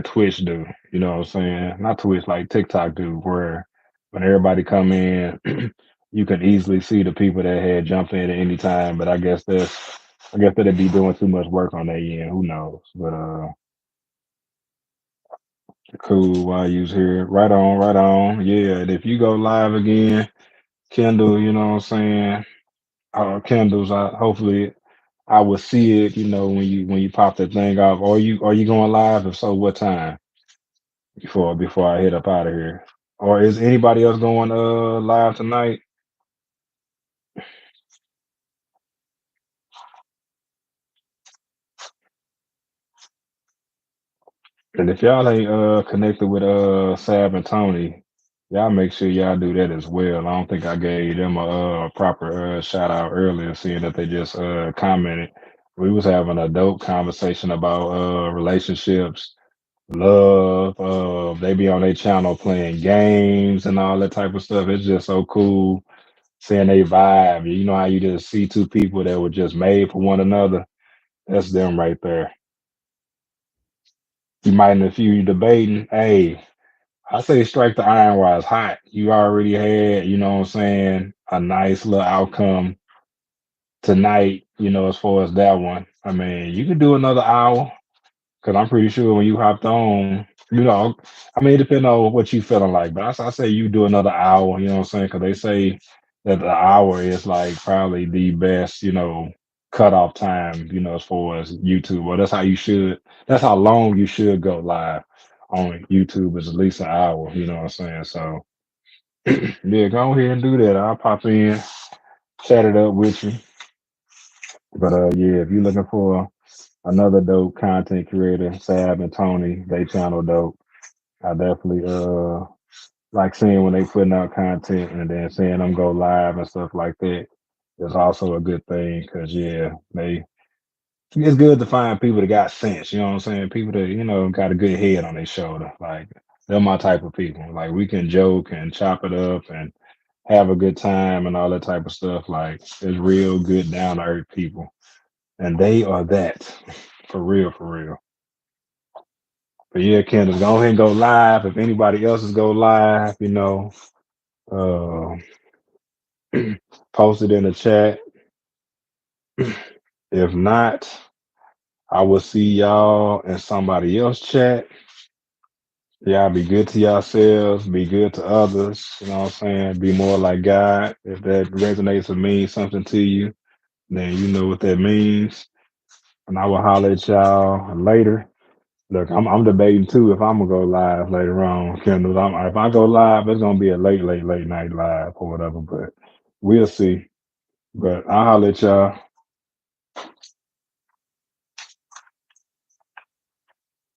Twitch do. You know what I'm saying? Not Twitch, like TikTok do, where when everybody come in, you can easily see the people that had jumped in at any time. But I guess that'd be doing too much work on their end. Who knows? But cool. While you was here, right on, right on. Yeah. And if you go live again, Kendall, you know what I'm saying? Kendall's. Hopefully I will see it. When you pop that thing off. Are you going live? If so, what time? Before I head up out of here. Or is anybody else going live tonight? And if y'all ain't connected with Sab and Tony, Y'all make sure y'all do that as well. I don't think I gave them a proper shout out earlier, seeing that they just commented. We was having a dope conversation about relationships, love. They be on their channel playing games and all that type of stuff. It's just so cool seeing they vibe. You know how you just see two people that were just made for one another. That's them right there. You might in a few debating, hey, I say strike the iron while it's hot. You already had, you know what I'm saying, a nice little outcome tonight, as far as that one. I mean, you could do another hour because I'm pretty sure when you hopped on, I mean, it depends on what you feeling like, but I say you do another hour, you know what I'm saying? Because they say that the hour is like probably the best, cutoff time, as far as YouTube. Well, that's how long you should go live on YouTube is at least an hour, you know what I'm saying? So, yeah, go ahead and do that. I'll pop in, chat it up with you. But yeah, if you're looking for another dope content creator, Sab and Tony, they channel dope. I definitely like seeing when they putting out content and then seeing them go live and stuff like that is also a good thing because yeah, they it's good to find people that got sense, you know what I'm saying? People that, got a good head on their shoulder. Like they're my type of people. Like we can joke and chop it up and have a good time and all that type of stuff. Like it's real good down to earth people. And they are that. For real, for real. But yeah, Kendall, go ahead and go live. If anybody else is go live, uh, post it in the chat. If not, I will see y'all in somebody else chat. Y'all be good to yourselves, be good to others. You know what I'm saying? Be more like God. If that resonates or means something to you, then you know what that means. And I will holler at y'all later. Look, I'm debating too if I'm gonna go live later on, Kendall. If I go live, it's gonna be a late night live or whatever. But we'll see. But I'll holler at y'all.